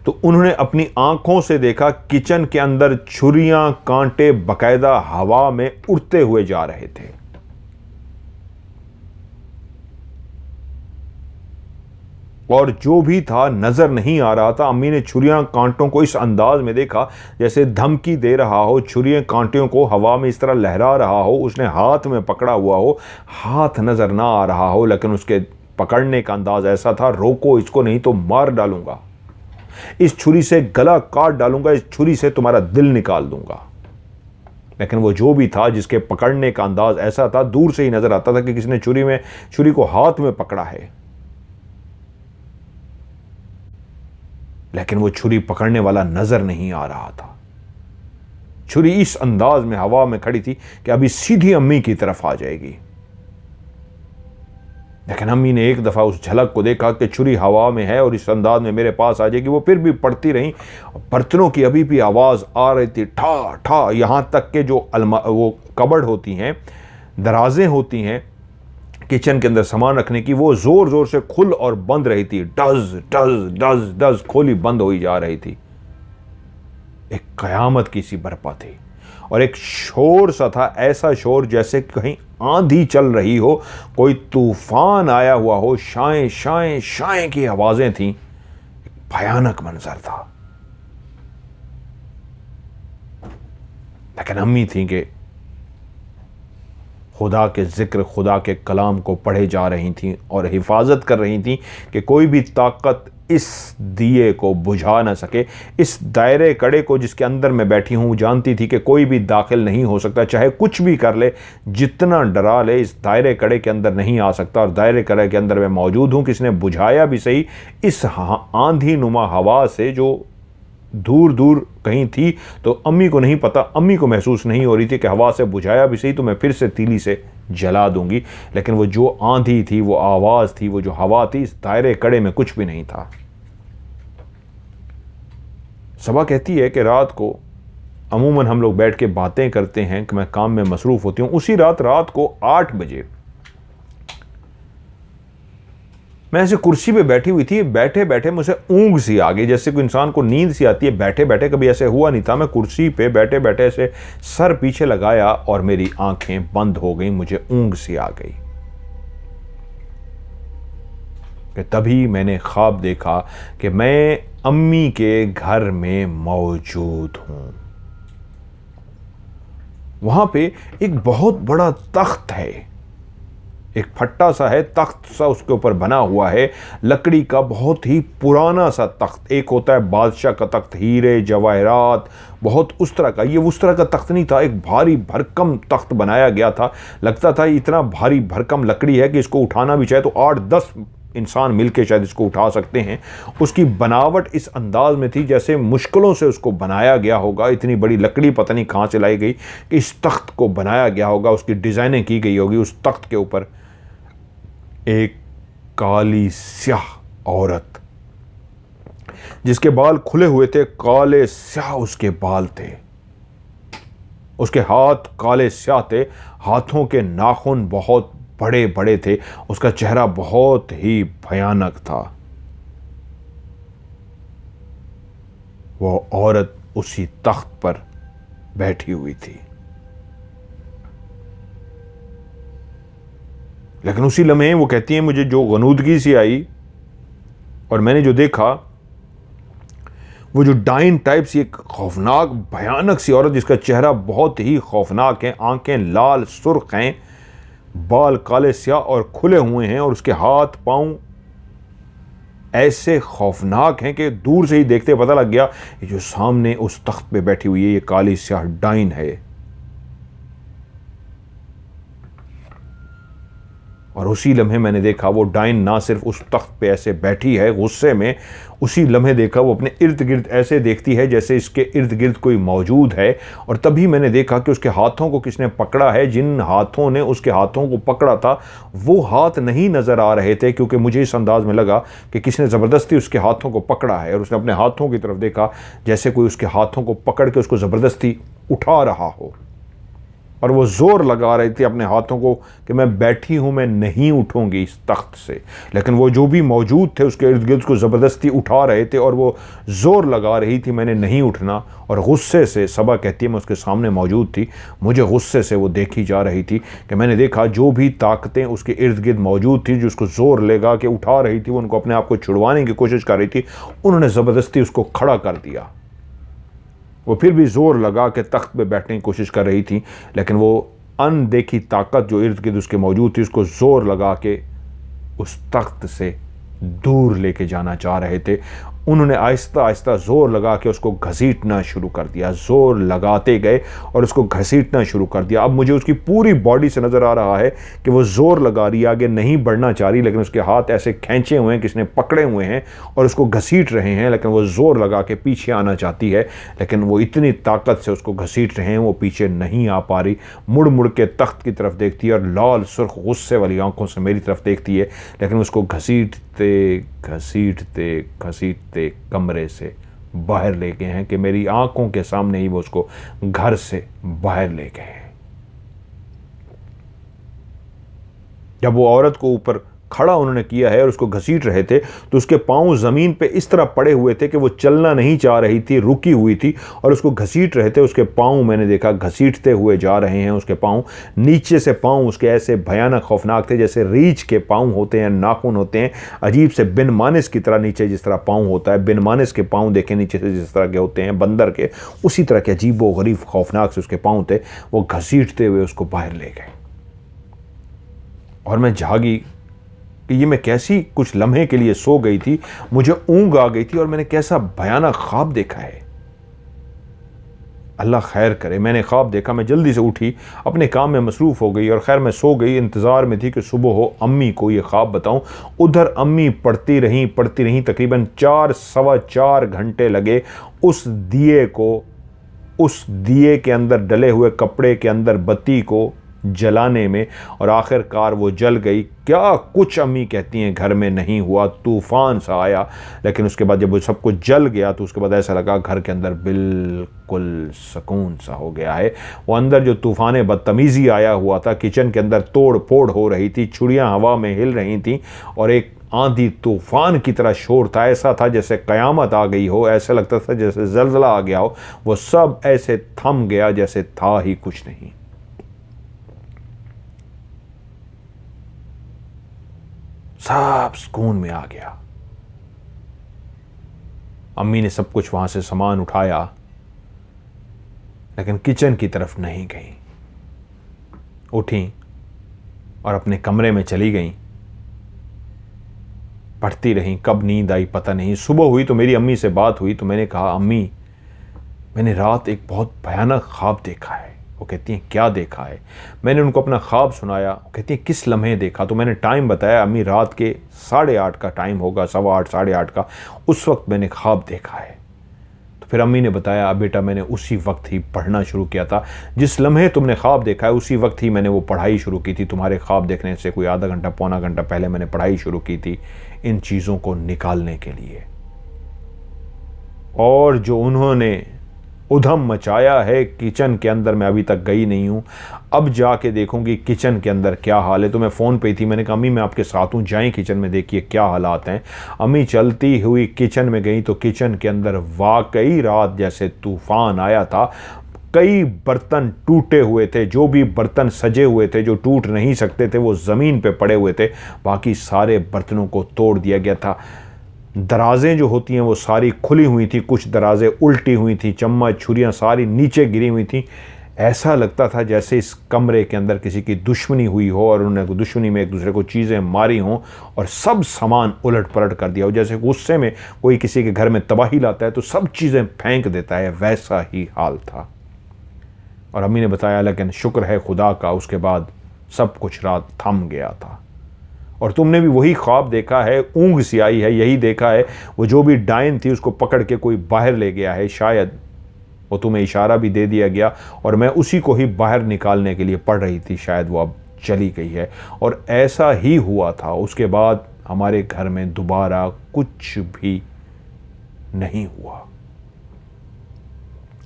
तो उन्होंने अपनी आंखों से देखा किचन के अंदर छुरियां कांटे बाकायदा हवा में उड़ते हुए जा रहे थे। और जो भी था नज़र नहीं आ रहा था। अम्मी ने छुरियां कांटों को इस अंदाज में देखा जैसे धमकी दे रहा हो, छुरियां कांटों को हवा में इस तरह लहरा रहा हो, उसने हाथ में पकड़ा हुआ हो, हाथ नज़र ना आ रहा हो, लेकिन उसके पकड़ने का अंदाज ऐसा था, रोको इसको नहीं तो मार डालूंगा, इस छुरी से गला काट डालूंगा, इस छुरी से तुम्हारा दिल निकाल दूंगा। लेकिन वो जो भी था जिसके पकड़ने का अंदाज ऐसा था, दूर से ही नज़र आता था कि किसने छुरी को हाथ में पकड़ा है। लेकिन वो छुरी पकड़ने वाला नजर नहीं आ रहा था। छुरी इस अंदाज में हवा में खड़ी थी कि अभी सीधी अम्मी की तरफ आ जाएगी। लेकिन अम्मी ने एक दफा उस झलक को देखा कि छुरी हवा में है और इस अंदाज में मेरे पास आ जाएगी। वो फिर भी पड़ती रहीं। बर्तनों की अभी भी आवाज आ रही थी, ठा ठा, यहां तक के जो वो कबर्ड होती हैं, दराजें होती हैं किचन के अंदर सामान रखने की, वो जोर जोर से खुल और बंद रही थी। डज डज डज डज खोली बंद हुई जा रही थी। एक कयामत की सी बरपा थी और एक शोर सा था, ऐसा शोर जैसे कहीं आंधी चल रही हो, कोई तूफान आया हुआ हो। शाएं शाएं शाएं की आवाजें थीं। एक भयानक मंजर था। लेकिन अम्मी थी कि खुदा के ज़िक्र, खुदा के कलाम को पढ़े जा रही थीं और हिफाजत कर रही थीं कि कोई भी ताकत इस दिए को बुझा ना सके। इस दायरे कड़े को जिसके अंदर मैं बैठी हूँ, जानती थी कि कोई भी दाखिल नहीं हो सकता, चाहे कुछ भी कर ले, जितना डरा ले, इस दायरे कड़े के अंदर नहीं आ सकता। और दायरे कड़े के अंदर मैं मौजूद हूँ। किसने बुझाया भी सही, इस आंधी नुमा हवा से जो दूर दूर कहीं थी, तो अम्मी को नहीं पता, अम्मी को महसूस नहीं हो रही थी कि हवा से बुझाया भी सही तो मैं फिर से तीली से जला दूंगी। लेकिन वो जो आंधी थी, वो आवाज़ थी, वो जो हवा थी, इस दायरे कड़े में कुछ भी नहीं था। सबा कहती है कि रात को अमूमन हम लोग बैठ के बातें करते हैं कि मैं काम में मसरूफ़ होती हूँ। उसी रात को 8 बजे मैं ऐसे कुर्सी पे बैठी हुई थी। बैठे बैठे मुझे ऊँघ सी आ गई, जैसे कोई इंसान को नींद सी आती है। बैठे बैठे कभी ऐसे हुआ नहीं था। मैं कुर्सी पे बैठे बैठे ऐसे सर पीछे लगाया और मेरी आंखें बंद हो गई, मुझे ऊँघ सी आ गई। कि तभी मैंने ख्वाब देखा कि मैं अम्मी के घर में मौजूद हूँ। वहाँ पे एक बहुत बड़ा तख्त है, एक फट्टा सा है, तख्त सा उसके ऊपर बना हुआ है, लकड़ी का बहुत ही पुराना सा तख्त। एक होता है बादशाह का तख्त, हीरे जवाहरात, बहुत उस तरह का। ये उस तरह का तख्त नहीं था, एक भारी भरकम तख्त बनाया गया था। लगता था इतना भारी भरकम लकड़ी है कि इसको उठाना भी चाहे तो 8-10 इंसान मिलके शायद इसको उठा सकते हैं। उसकी बनावट इस अंदाज में थी जैसे मुश्किलों से उसको बनाया गया होगा। इतनी बड़ी लकड़ी पता नहीं कहाँ से लाई गई कि इस तख्त को बनाया गया होगा, उसकी डिज़ाइनिंग की गई होगी। उस तख्त के ऊपर एक काली स्याह औरत, जिसके बाल खुले हुए थे, काले स्याह उसके बाल थे, उसके हाथ काले स्याह थे, हाथों के नाखून बहुत बड़े बड़े थे, उसका चेहरा बहुत ही भयानक था। वो औरत उसी तख्त पर बैठी हुई थी। लेकिन उसी लम्हे वो कहती हैं मुझे जो गनूदगी सी आई और मैंने जो देखा, वो जो डाइन टाइप सी एक खौफनाक भयानक सी औरत, जिसका चेहरा बहुत ही खौफनाक है, आंखें लाल सुर्ख हैं, बाल काले स्याह और खुले हुए हैं, और उसके हाथ पांव ऐसे खौफनाक हैं कि दूर से ही देखते पता लग गया ये जो सामने उस तख्त पे बैठी हुई है ये काली स्याह डाइन है। और उसी लम्हे मैंने देखा वो डाइन ना सिर्फ उस तख्त पे ऐसे बैठी है गुस्से में, उसी लम्हे देखा वो अपने इर्द गिर्द ऐसे देखती है जैसे इसके इर्द गिर्द कोई मौजूद है। और तभी मैंने देखा कि उसके हाथों को किसने पकड़ा है। जिन हाथों ने उसके हाथों को पकड़ा था वो हाथ नहीं नज़र आ रहे थे, क्योंकि मुझे इस अंदाज में लगा कि किसने ज़बरदस्ती उसके हाथों को पकड़ा है। और उसने अपने हाथों की तरफ देखा जैसे कोई उसके हाथों को पकड़ के उसको ज़बरदस्ती उठा रहा हो, और वो जोर लगा रही थी अपने हाथों को कि मैं बैठी हूं, मैं नहीं उठूंगी इस तख्त से। लेकिन वो जो भी मौजूद थे उसके इर्द गिर्द को ज़बरदस्ती उठा रहे थे और वो जोर लगा रही थी मैंने नहीं उठना। और गुस्से से, सबा कहती है मैं उसके सामने मौजूद थी, मुझे गुस्से से वो देखी जा रही थी कि मैंने देखा जो भी ताकतें उसके इर्द गिर्द मौजूद थी जो उसको जोर लगा के उठा रही थी, वो उनको अपने आप को छुड़वाने की कोशिश कर रही थी, उन्होंने ज़बरदस्ती उसको खड़ा कर दिया। वो फिर भी जोर लगा के तख्त पे बैठने की कोशिश कर रही थी, लेकिन वो अनदेखी ताकत जो इर्द गिर्द उसके मौजूद थी उसको जोर लगा के उस तख्त से दूर लेके जाना चाह रहे थे। उन्होंने आहिस्ता आहिस्ता जोर लगा के उसको घसीटना शुरू कर दिया, जोर लगाते गए और उसको घसीटना शुरू कर दिया। अब मुझे उसकी पूरी बॉडी से नज़र आ रहा है कि वो जोर लगा रही है, आगे नहीं बढ़ना चाह रही, लेकिन उसके हाथ ऐसे खींचे हुए हैं, किसने पकड़े हुए हैं और उसको घसीट रहे हैं, लेकिन वो जोर लगा के पीछे आना चाहती है, लेकिन वो इतनी ताकत से उसको घसीट रहे हैं वो पीछे नहीं आ पा रही। मुड़ मुड़ के तख्त की तरफ देखती है और लाल सुर्ख गुस्से वाली आंखों से मेरी तरफ देखती है, लेकिन उसको घसीटते घसीटते घसीटते कमरे से बाहर ले गए हैं कि मेरी आंखों के सामने ही वो उसको घर से बाहर ले गए। जब वो औरत को ऊपर खड़ा उन्होंने किया है और उसको घसीट रहे थे तो उसके पांव ज़मीन पे इस तरह पड़े हुए थे कि वो चलना नहीं चाह रही थी, रुकी हुई थी, और उसको घसीट रहे थे। उसके पांव मैंने देखा घसीटते हुए जा रहे हैं, उसके पांव नीचे से पांव उसके ऐसे भयानक खौफनाक थे जैसे रीछ के पांव होते हैं, नाखून होते हैं, अजीब से बिन मानिस की तरह नीचे जिस तरह पांव होता है, बिन मानिस के पांव देखें नीचे से जिस तरह के होते हैं बंदर के, उसी तरह के अजीब व गरीब खौफनाक से उसके पांव थे। वो घसीटते हुए उसको बाहर ले गए और मैं जागी कि ये मैं कैसी कुछ लम्हे के लिए सो गई थी, मुझे ऊंघ आ गई थी और मैंने कैसा भयानक ख्वाब देखा है। अल्लाह खैर करे, मैंने ख्वाब देखा, मैं जल्दी से उठी, अपने काम में मसरूफ़ हो गई और खैर मैं सो गई, इंतज़ार में थी कि सुबह हो अम्मी को ये ख्वाब बताऊं। उधर अम्मी पढ़ती रहीं, तकरीबन 4-4.25 घंटे लगे उस दिए के अंदर डले हुए कपड़े के अंदर बत्ती को जलाने में, और आखिरकार वो जल गई। क्या कुछ अम्मी कहती हैं घर में नहीं हुआ, तूफ़ान सा आया, लेकिन उसके बाद जब वो सब कुछ जल गया तो उसके बाद ऐसा लगा घर के अंदर बिल्कुल सुकून सा हो गया है। वो अंदर जो तूफ़ान बदतमीज़ी आया हुआ था, किचन के अंदर तोड़ फोड़ हो रही थी, छुरियाँ हवा में हिल रही थी और एक आंधी तूफ़ान की तरह शोर था, ऐसा था जैसे क़यामत आ गई हो, ऐसा लगता था जैसे ज़लज़ला आ गया हो। वो सब ऐसे थम गया जैसे था ही कुछ नहीं। सब सुकून में आ गया। अम्मी ने सब कुछ वहां से सामान उठाया, लेकिन किचन की तरफ नहीं गई। उठी और अपने कमरे में चली गई। पढ़ती रही, कब नींद आई पता नहीं। सुबह हुई तो मेरी अम्मी से बात हुई, तो मैंने कहा, अम्मी मैंने रात एक बहुत भयानक ख्वाब देखा है। वो कहती हैं, क्या देखा है? मैंने उनको अपना ख्वाब सुनाया। वो कहती हैं, किस लम्हे देखा? तो मैंने टाइम बताया। अम्मी, रात के 8:30 का टाइम होगा, 8:15 8:30 का, उस वक्त मैंने ख्वाब देखा है। तो फिर अम्मी ने बताया, बेटा मैंने उसी वक्त ही पढ़ना शुरू किया था, जिस लम्हे तुमने ख्वाब देखा है उसी वक्त ही मैंने वो पढ़ाई शुरू की थी। तुम्हारे ख्वाब देखने से कोई आधा घंटा पौना घंटा पहले मैंने पढ़ाई शुरू की थी इन चीज़ों को निकालने के लिए। और जो उन्होंने उधम मचाया है किचन के अंदर, मैं अभी तक गई नहीं हूँ, अब जाके देखूंगी किचन के अंदर क्या हाल है। तो मैं फ़ोन पे थी, मैंने कहा, अम्मी मैं आपके साथ हूँ, जाएं किचन में, देखिए क्या हालात हैं। अम्मी चलती हुई किचन में गई तो किचन के अंदर वाकई रात जैसे तूफान आया था। कई बर्तन टूटे हुए थे, जो भी बर्तन सजे हुए थे, जो टूट नहीं सकते थे, वो ज़मीन पे पड़े हुए थे। बाकी सारे बर्तनों को तोड़ दिया गया था। दराजें जो होती हैं वो सारी खुली हुई थी, कुछ दराजें उल्टी हुई थी, चम्मच छुरियाँ सारी नीचे गिरी हुई थी। ऐसा लगता था जैसे इस कमरे के अंदर किसी की दुश्मनी हुई हो और उन्होंने दुश्मनी में एक दूसरे को चीज़ें मारी हों और सब सामान उलट पलट कर दिया हो। जैसे गुस्से में कोई किसी के घर में तबाही लाता है तो सब चीज़ें फेंक देता है, वैसा ही हाल था। और अम्मी ने बताया, लेकिन शुक्र है खुदा का, उसके बाद सब कुछ रात थम गया था। और तुमने भी वही ख्वाब देखा है, ऊँघ सी आई है, यही देखा है, वो जो भी डायन थी उसको पकड़ के कोई बाहर ले गया है, शायद वो तुम्हें इशारा भी दे दिया गया और मैं उसी को ही बाहर निकालने के लिए पढ़ रही थी, शायद वो अब चली गई है। और ऐसा ही हुआ था। उसके बाद हमारे घर में दोबारा कुछ भी नहीं हुआ।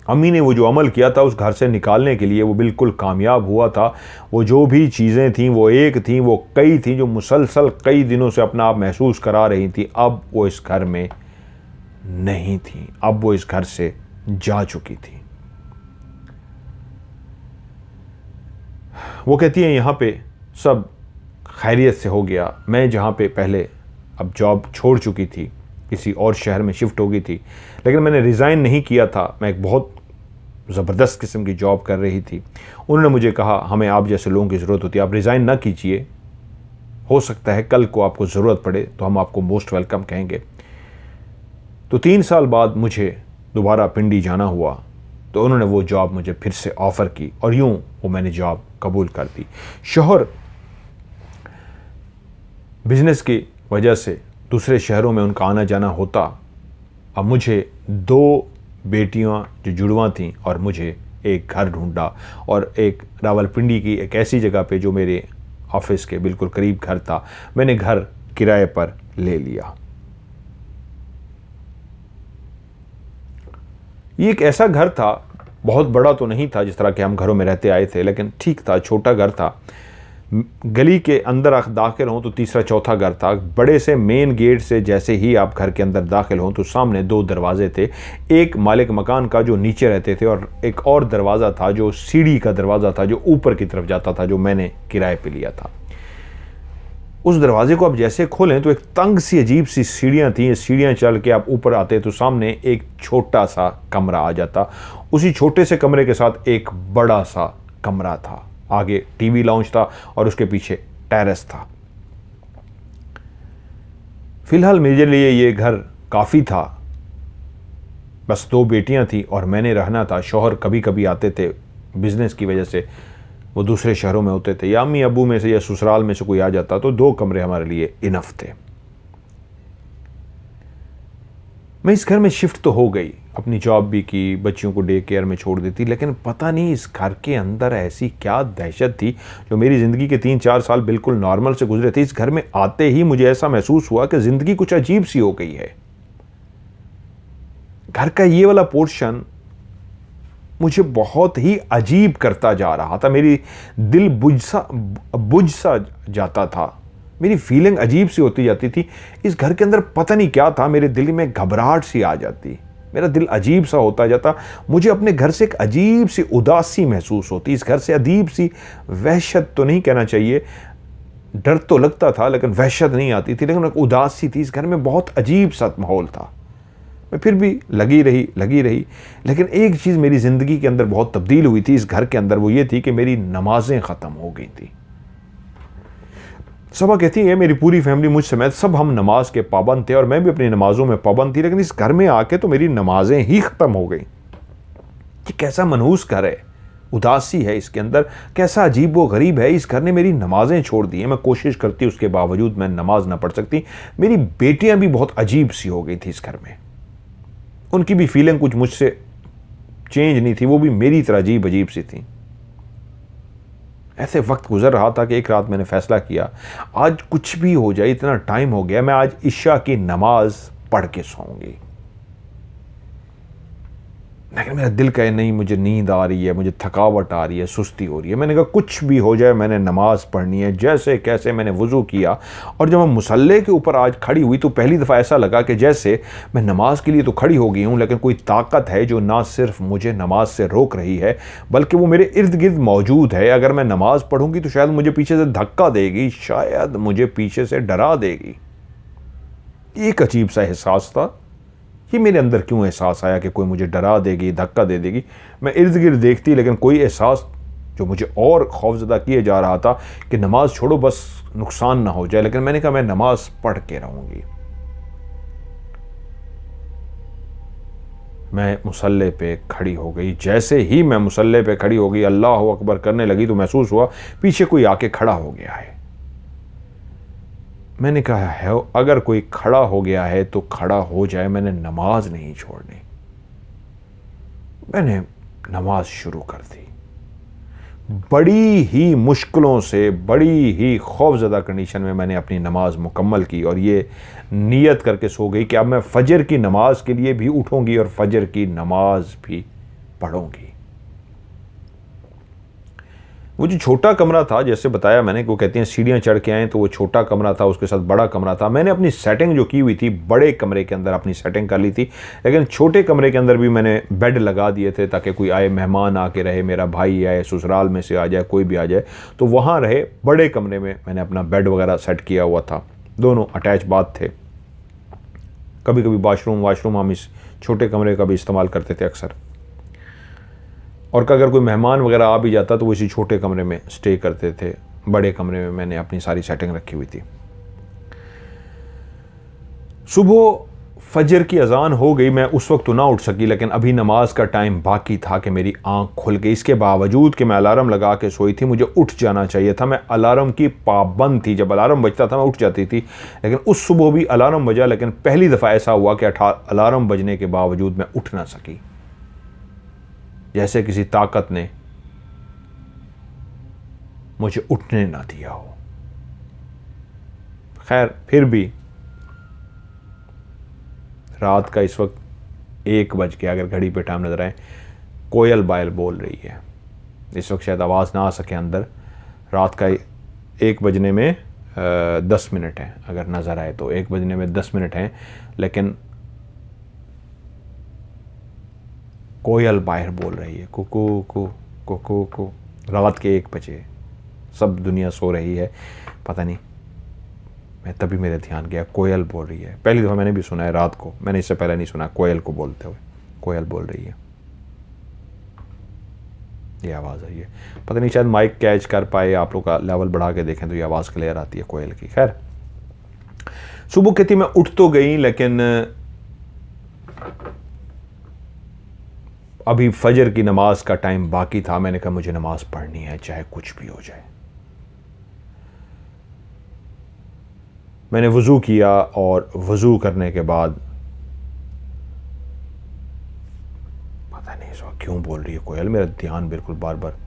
अम्मी ने वो जो अमल किया था उस घर से निकालने के लिए, वो बिल्कुल कामयाब हुआ था। वो जो भी चीज़ें थीं वो एक थीं, वो कई थीं, जो मुसलसल कई दिनों से अपना आप महसूस करा रही थी, अब वो इस घर में नहीं थी, अब वो इस घर से जा चुकी थी। वो कहती है, यहाँ पे सब खैरियत से हो गया। मैं जहाँ पे पहले अब जॉब छोड़ चुकी थी, किसी और शहर में शिफ्ट हो गई थी, लेकिन मैंने रिज़ाइन नहीं किया था। मैं एक बहुत ज़बरदस्त किस्म की जॉब कर रही थी। उन्होंने मुझे कहा, हमें आप जैसे लोगों की ज़रूरत होती है, आप रिज़ाइन ना कीजिए, हो सकता है कल को आपको ज़रूरत पड़े तो हम आपको मोस्ट वेलकम कहेंगे। तो 3 साल बाद मुझे दोबारा पिंडी जाना हुआ, तो उन्होंने वो जॉब मुझे फिर से ऑफ़र की और यूँ वो मैंने जॉब कबूल कर दी। शोहर बिज़नेस की वजह से दूसरे शहरों में उनका आना जाना होता। अब मुझे 2 बेटियां जो जुड़वां थीं और मुझे एक घर ढूंढा और एक रावलपिंडी की एक ऐसी जगह पे जो मेरे ऑफिस के बिल्कुल करीब घर था, मैंने घर किराए पर ले लिया। ये एक ऐसा घर था, बहुत बड़ा तो नहीं था जिस तरह के हम घरों में रहते आए थे, लेकिन ठीक था, छोटा घर था। गली के अंदर दाखिल हों तो तीसरा चौथा घर था। बड़े से मेन गेट से जैसे ही आप घर के अंदर दाखिल हों तो सामने 2 दरवाजे थे, एक मालिक मकान का जो नीचे रहते थे और एक और दरवाज़ा था जो सीढ़ी का दरवाज़ा था जो ऊपर की तरफ जाता था, जो मैंने किराए पे लिया था। उस दरवाजे को आप जैसे खोलें तो एक तंग सी अजीब सी सीढ़ियाँ थीं। सीढ़ियाँ चल के आप ऊपर आते तो सामने एक छोटा सा कमरा आ जाता। उसी छोटे से कमरे के साथ एक बड़ा सा कमरा था, आगे टीवी लाउंज था और उसके पीछे टेरेस था। फिलहाल मेरे लिए ये घर काफ़ी था। बस 2 बेटियां थी और मैंने रहना था। शौहर कभी कभी आते थे, बिजनेस की वजह से वो दूसरे शहरों में होते थे, या अम्मी अबू में से या ससुराल में से कोई आ जाता, तो 2 कमरे हमारे लिए इनफ थे। मैं इस घर में शिफ्ट तो हो गई, अपनी जॉब भी की, बच्चियों को डे केयर में छोड़ देती, लेकिन पता नहीं इस घर के अंदर ऐसी क्या दहशत थी जो मेरी ज़िंदगी के 3-4 साल बिल्कुल नॉर्मल से गुजरे थे। इस घर में आते ही मुझे ऐसा महसूस हुआ कि ज़िंदगी कुछ अजीब सी हो गई है। घर का ये वाला पोर्शन मुझे बहुत ही अजीब करता जा रहा था। मेरी दिल बुझ सा जाता था, मेरी फीलिंग अजीब सी होती जाती थी। इस घर के अंदर पता नहीं क्या था, मेरे दिल में घबराहट सी आ जाती, मेरा दिल अजीब सा होता जाता। मुझे अपने घर से एक अजीब सी उदासी महसूस होती, इस घर से अजीब सी वहशत तो नहीं कहना चाहिए, डर तो लगता था लेकिन वहशत नहीं आती थी, लेकिन एक उदासी थी। इस घर में बहुत अजीब सा माहौल था। मैं फिर भी लगी रही। लेकिन एक चीज़ मेरी ज़िंदगी के अंदर बहुत तब्दील हुई थी इस घर के अंदर, वो ये थी कि मेरी नमाजें ख़त्म हो गई थी। सबा कहती है मेरी पूरी फैमिली मुझ समेत सब हम नमाज के पाबंद थे और मैं भी अपनी नमाजों में पाबंद थी, लेकिन इस घर में आके तो मेरी नमाजें ही ख़त्म हो गई। कि कैसा मनहूस घर है, उदासी है इसके अंदर, कैसा अजीब व गरीब है। इस घर ने मेरी नमाजें छोड़ दी हैं। मैं कोशिश करती उसके बावजूद मैं नमाज ना पढ़ सकती। मेरी बेटियां भी बहुत अजीब सी हो गई थी इस घर में। उनकी भी फीलिंग कुछ मुझसे चेंज नहीं थी, वो भी मेरी तरह अजीब सी थी। ऐसे वक्त गुजर रहा था कि एक रात मैंने फैसला किया, आज कुछ भी हो जाए, इतना टाइम हो गया, मैं आज इशा की नमाज पढ़ के सोऊंगी। लेकिन मेरा दिल कहे नहीं, मुझे नींद आ रही है, मुझे थकावट आ रही है, सुस्ती हो रही है। मैंने कहा कुछ भी हो जाए मैंने नमाज पढ़नी है। जैसे कैसे मैंने वज़ू किया और जब मैं मुसल्ले के ऊपर आज खड़ी हुई तो पहली दफ़ा ऐसा लगा कि जैसे मैं नमाज के लिए तो खड़ी हो गई हूँ, लेकिन कोई ताकत है जो ना सिर्फ मुझे नमाज से रोक रही है बल्कि वो मेरे इर्द गिर्द मौजूद है। अगर मैं नमाज पढ़ूंगी तो शायद मुझे पीछे से धक्का देगी, शायद मुझे पीछे से डरा देगी। एक अजीब सा एहसास था। ये मेरे अंदर क्यों एहसास आया कि कोई मुझे डरा देगी, धक्का दे देगी। मैं इर्द गिर्द देखती लेकिन कोई एहसास जो मुझे और खौफजदा किए जा रहा था कि नमाज छोड़ो बस नुकसान ना हो जाए। लेकिन मैंने कहा मैं नमाज पढ़ के रहूंगी। मैं मुसल्ले पे खड़ी हो गई। जैसे ही मैं मुसल्ले पे खड़ी हो गई, अल्लाह अकबर करने लगी तो महसूस हुआ पीछे कोई आके खड़ा हो गया है। मैंने कहा है अगर कोई खड़ा हो गया है तो खड़ा हो जाए, मैंने नमाज नहीं छोड़नी। मैंने नमाज शुरू कर दी। बड़ी ही मुश्किलों से, बड़ी ही खौफजदा कंडीशन में मैंने अपनी नमाज मुकम्मल की और ये नियत करके सो गई कि अब मैं फजर की नमाज के लिए भी उठूंगी और फजर की नमाज भी पढ़ूंगी। वो जो छोटा कमरा था, जैसे बताया मैंने, वो कहती हैं सीढ़ियाँ चढ़ के आए तो वो छोटा कमरा था, उसके साथ बड़ा कमरा था। मैंने अपनी सेटिंग जो की हुई थी बड़े कमरे के अंदर अपनी सेटिंग कर ली थी, लेकिन छोटे कमरे के अंदर भी मैंने बेड लगा दिए थे ताकि कोई आए, मेहमान आके रहे, मेरा भाई आए, ससुराल में से आ जाए, कोई भी आ जाए तो वहाँ रहे। बड़े कमरे में मैंने अपना बेड वगैरह सेट किया हुआ था। दोनों अटैच बाथ थे। कभी कभी वाशरूम हम इस छोटे कमरे का भी इस्तेमाल करते थे अक्सर। और अगर कोई मेहमान वगैरह आ भी जाता तो वो इसी छोटे कमरे में स्टे करते थे। बड़े कमरे में मैंने अपनी सारी सेटिंग रखी हुई थी। सुबह फजर की अजान हो गई। मैं उस वक्त तो ना उठ सकी, लेकिन अभी नमाज का टाइम बाकी था कि मेरी आंख खुल गई। इसके बावजूद कि मैं अलार्म लगा के सोई थी, मुझे उठ जाना चाहिए था। मैं अलार्म की पाबंद थी। जब अलार्म बजता था मैं उठ जाती थी, लेकिन उस सुबह भी अलार्म बजा, लेकिन पहली दफ़ा ऐसा हुआ कि अलार्म बजने के बावजूद मैं उठ ना सकी। जैसे किसी ताकत ने मुझे उठने ना दिया हो। खैर फिर भी रात का इस वक्त 1 बज गया, अगर घड़ी पे टाइम नजर आए। कोयल बायल बोल रही है। इस वक्त शायद आवाज़ ना आ सके अंदर। रात का 1 बजने में 10 मिनट है, अगर नज़र आए तो 1 बजने में 10 मिनट हैं, लेकिन कोयल बाहर बोल रही है, कुकू कु कुकू कु। रात के 1 बजे सब दुनिया सो रही है। पता नहीं, मैं तभी मेरे ध्यान गया कोयल बोल रही है। पहली दफ़ा मैंने भी सुना है रात को, मैंने इससे पहले नहीं सुना कोयल को बोलते हुए। कोयल बोल रही है, ये आवाज़ आई है। पता नहीं शायद माइक कैच कर पाए, आप लोग का लेवल बढ़ा के देखें तो ये आवाज़ क्लियर आती है कोयल की। खैर सुबह कहती मैं उठ तो गई, लेकिन अभी फजर की नमाज का टाइम बाकी था। मैंने कहा मुझे नमाज पढ़नी है चाहे कुछ भी हो जाए। मैंने वज़ू किया और वज़ू करने के बाद पता नहीं इस वक्त क्यों बोल रही है कोयल, मेरा ध्यान बिल्कुल बार बार।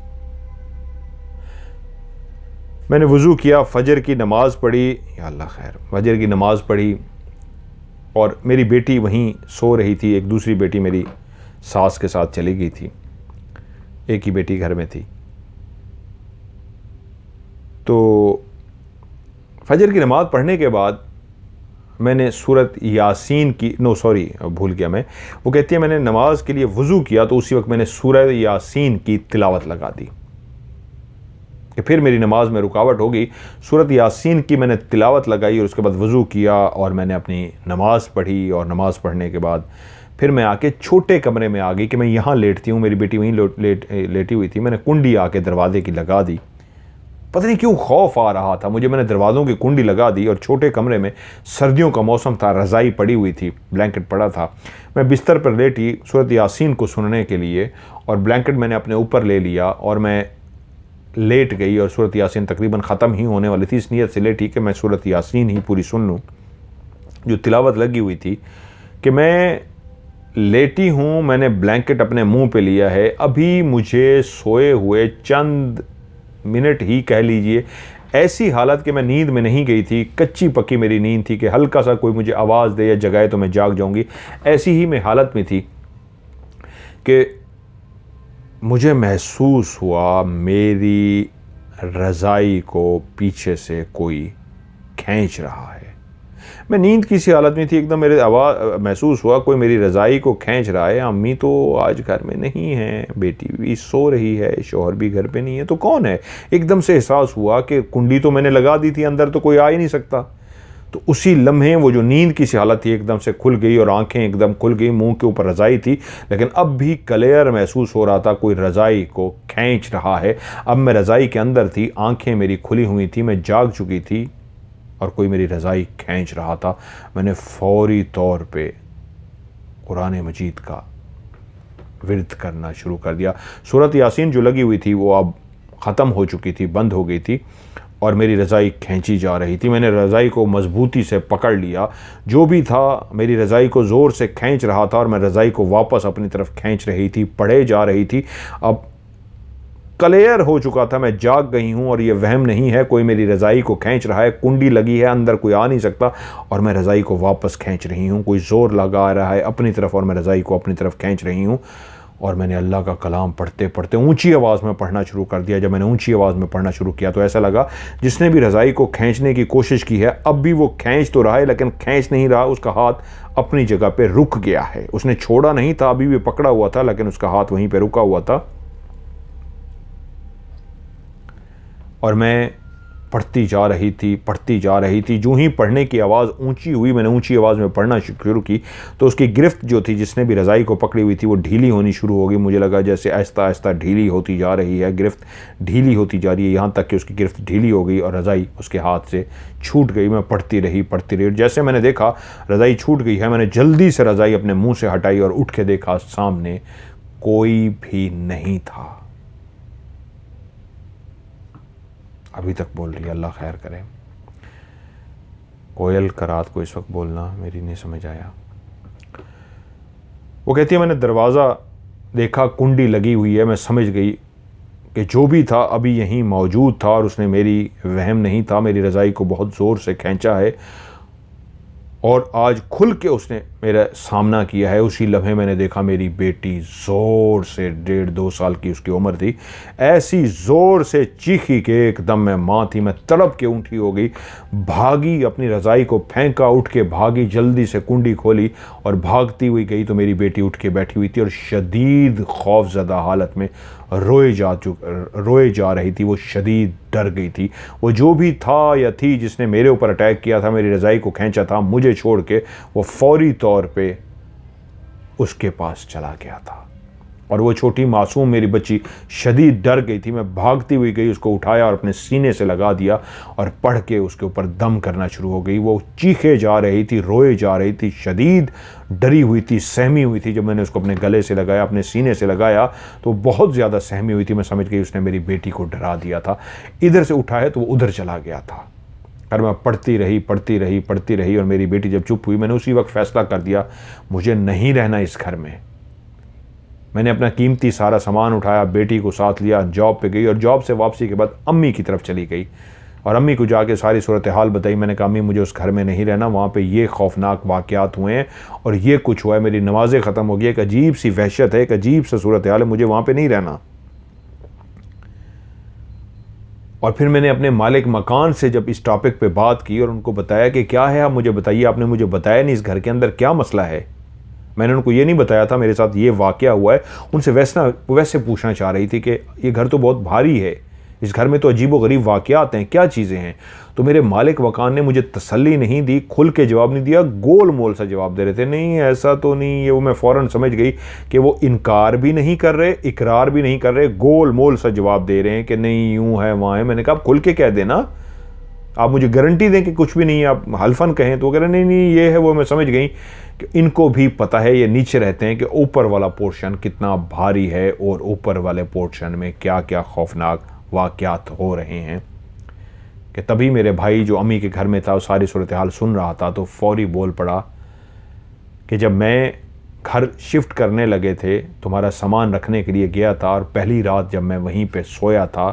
मैंने वज़ू किया, फजर की नमाज पढ़ी, या अल्लाह खैर, फजर की नमाज पढ़ी और मेरी बेटी वहीं सो रही थी। एक दूसरी बेटी मेरी सास के साथ चली गई थी, एक ही बेटी घर में थी। तो फजर की नमाज़ पढ़ने के बाद मैंने सूरत यासीन की, भूल गया मैं। वो कहती है मैंने नमाज के लिए वज़ू किया तो उसी वक्त मैंने सूरत यासीन की तिलावत लगा दी। कि फिर मेरी नमाज में रुकावट हो गई। सूरत यासीन की मैंने तिलावत लगाई और उसके बाद वज़ू किया और मैंने अपनी नमाज़ पढ़ी, और नमाज़ पढ़ने के बाद फिर मैं आके छोटे कमरे में आ गई कि मैं यहाँ लेटती हूँ। मेरी बेटी वहीं लेटी हुई थी। मैंने कुंडी आके दरवाजे की लगा दी। पता नहीं क्यों खौफ आ रहा था मुझे। मैंने दरवाज़ों की कुंडी लगा दी और छोटे कमरे में, सर्दियों का मौसम था, रज़ाई पड़ी हुई थी, ब्लैंकेट पड़ा था। मैं बिस्तर पर लेटी सूरत यासीन को सुनने के लिए, और ब्लैंकेट मैंने अपने ऊपर ले लिया और मैं लेट गई। और सूरत यासीन तकरीबन ख़त्म ही होने वाली थी। इस नीयत से लेटी कि मैं सूरत यासीन ही पूरी सुन लूँ। जो तिलावत लगी हुई थी कि मैं लेटी हूँ, मैंने ब्लैंकेट अपने मुंह पे लिया है, अभी मुझे सोए हुए चंद मिनट ही कह लीजिए, ऐसी हालत कि मैं नींद में नहीं गई थी, कच्ची पक्की मेरी नींद थी कि हल्का सा कोई मुझे आवाज़ दे या जगाए तो मैं जाग जाऊंगी। ऐसी ही मैं हालत में थी कि मुझे महसूस हुआ मेरी रज़ाई को पीछे से कोई खींच रहा है। मैं नींद की सी हालत में थी, एकदम मेरे आवाज़ महसूस हुआ कोई मेरी रज़ाई को खींच रहा है। अम्मी तो आज घर में नहीं है, बेटी भी सो रही है, शौहर भी घर पे नहीं है, तो कौन है? एकदम से एहसास हुआ कि कुंडी तो मैंने लगा दी थी, अंदर तो कोई आ ही नहीं सकता। तो उसी लम्हे वो जो नींद की सी हालत थी एकदम से खुल गई और आंखें एकदम खुल गई। मुंह के ऊपर रज़ाई थी, लेकिन अब भी क्लियर महसूस हो रहा था कोई रज़ाई को खींच रहा है। अब मैं रज़ाई के अंदर थी, आंखें मेरी खुली हुई थी, मैं जाग चुकी थी और कोई मेरी रज़ाई खींच रहा था। मैंने फौरी तौर पे कुरान मजीद का विर्द करना शुरू कर दिया। सूरत यासीन जो लगी हुई थी वो अब ख़त्म हो चुकी थी, बंद हो गई थी, और मेरी रज़ाई खींची जा रही थी। मैंने रज़ाई को मजबूती से पकड़ लिया। जो भी था मेरी रज़ाई को ज़ोर से खींच रहा था और मैं रज़ाई को वापस अपनी तरफ खींच रही थी, पढ़े जा रही थी। अब क्लियर हो चुका था, मैं जाग गई हूँ और ये वहम नहीं है कोई मेरी रज़ाई को खींच रहा है। कुंडी लगी है, अंदर कोई आ नहीं सकता, और मैं रज़ाई को वापस खींच रही हूँ। कोई ज़ोर लगा रहा है अपनी तरफ और मैं रज़ाई को अपनी तरफ खींच रही हूँ। और मैंने अल्लाह का कलाम पढ़ते पढ़ते ऊंची आवाज़ में पढ़ना शुरू कर दिया। जब मैंने ऊंची आवाज़ में पढ़ना शुरू किया तो ऐसा लगा जिसने भी रज़ाई को खींचने की कोशिश की है, अब भी वो खींच तो रहा है लेकिन खींच नहीं रहा, उसका हाथ अपनी जगह पे रुक गया है। उसने छोड़ा नहीं था, अभी भी पकड़ा हुआ था, लेकिन उसका हाथ वहीं पर रुका हुआ था। और मैं पढ़ती जा रही थी, पढ़ती जा रही थी। जो ही पढ़ने की आवाज़ ऊंची हुई, मैंने ऊंची आवाज़ में पढ़ना शुरू की तो उसकी गिरफ्त जो थी, जिसने भी रज़ाई को पकड़ी हुई थी, वो ढीली होनी शुरू हो गई। मुझे लगा जैसे आहिस्ता आहिस्ता ढीली होती जा रही है, गिरफ्त ढीली होती जा रही है, यहाँ तक कि उसकी गिरफ्त ढीली हो गई और रज़ाई उसके हाथ से छूट गई। मैं पढ़ती रही, पढ़ती रही। जैसे मैंने देखा रज़ाई छूट गई है, मैंने जल्दी से रज़ाई अपने मुँह से हटाई और उठ के देखा सामने कोई भी नहीं था। अभी तक बोल रही है, अल्लाह खैर करे। कोयल का रात को इस वक्त बोलना मेरी नहीं समझ आया। वो कहती है मैंने दरवाज़ा देखा, कुंडी लगी हुई है। मैं समझ गई कि जो भी था अभी यहीं मौजूद था और उसने मेरी वहम नहीं था, मेरी रज़ाई को बहुत ज़ोर से खींचा है और आज खुल के उसने मेरा सामना किया है। उसी लम्हे मैंने देखा मेरी बेटी ज़ोर से, 1.5-2 साल की उसकी उम्र थी, ऐसी ज़ोर से चीखी कि एकदम मैं माँ थी, मैं तड़प के उठी हो गई, भागी, अपनी रज़ाई को फेंका, उठ के भागी, जल्दी से कुंडी खोली और भागती हुई गई तो मेरी बेटी उठ के बैठी हुई थी और शदीद खौफज़दा हालत में रोए जा रही थी। वो शदीद डर गई थी। वो जो भी था या थी जिसने मेरे ऊपर अटैक किया था, मेरी रज़ाई को खींचा था, मुझे छोड़ के वो फौरी तौर पे उसके पास चला गया था। और वो छोटी मासूम मेरी बच्ची शदीद डर गई थी। मैं भागती हुई गई, उसको उठाया और अपने सीने से लगा दिया और पढ़ के उसके ऊपर दम करना शुरू हो गई। वो चीखे जा रही थी, रोए जा रही थी, शदीद डरी हुई थी, सहमी हुई थी। जब मैंने उसको अपने गले से लगाया, अपने सीने से लगाया, तो बहुत ज़्यादा सहमी हुई थी। मैं समझ गई उसने मेरी बेटी को डरा दिया था। इधर से उठाया तो वो उधर चला गया था। और मैं पढ़ती रही और मेरी बेटी जब चुप हुई, मैंने उसी वक्त फ़ैसला कर दिया मुझे नहीं रहना इस घर में। मैंने अपना कीमती सारा सामान उठाया, बेटी को साथ लिया, जॉब पे गई और जॉब से वापसी के बाद अम्मी की तरफ चली गई और अम्मी को जाके सारी सूरत हाल बताई। मैंने कहा अम्मी मुझे उस घर में नहीं रहना, वहाँ पे ये खौफनाक वाक़यात हुए हैं और ये कुछ हुआ है, मेरी नमाज़ें ख़त्म हो गई, एक अजीब सी वहशत है, एक अजीब सा सूरत हाल है, मुझे वहाँ पर नहीं रहना। और फिर मैंने अपने मालिक मकान से जब इस टॉपिक पे बात की और उनको बताया कि क्या है, आप मुझे बताइए, आपने मुझे बताया नहीं इस घर के अंदर क्या मसला है। मैंने उनको ये नहीं बताया था मेरे साथ ये वाक़या हुआ है। उनसे वैसे पूछना चाह रही थी कि ये घर तो बहुत भारी है, इस घर में तो अजीबोगरीब वाक़यात हैं, क्या चीज़ें हैं। तो मेरे मालिक मकान ने मुझे तसल्ली नहीं दी, खुल के जवाब नहीं दिया, गोल मोल सा जवाब दे रहे थे, नहीं ऐसा तो नहीं। ये वो मैं फ़ौरन समझ गई कि वो इनकार भी नहीं कर रहे, इकरार भी नहीं कर रहे, गोल मोल सा जवाब दे रहे हैं कि नहीं यूँ है वहाँ है। मैंने कहा आप खुल के कह देना, आप मुझे गारंटी दें कि कुछ भी नहीं है, आप हल्फन कहें। तो वो कह रहे नहीं नहीं ये है वो। मैं समझ गई कि इनको भी पता है, ये नीचे रहते हैं, कि ऊपर वाला पोर्शन कितना भारी है और ऊपर वाले पोर्शन में क्या क्या खौफनाक वाक़यात हो रहे हैं। कि तभी मेरे भाई जो अम्मी के घर में था वो सारी सूरत हाल सुन रहा था, तो फौरी बोल पड़ा कि जब मैं घर शिफ्ट करने लगे थे, तुम्हारा सामान रखने के लिए गया था, और पहली रात जब मैं वहीं पे सोया था,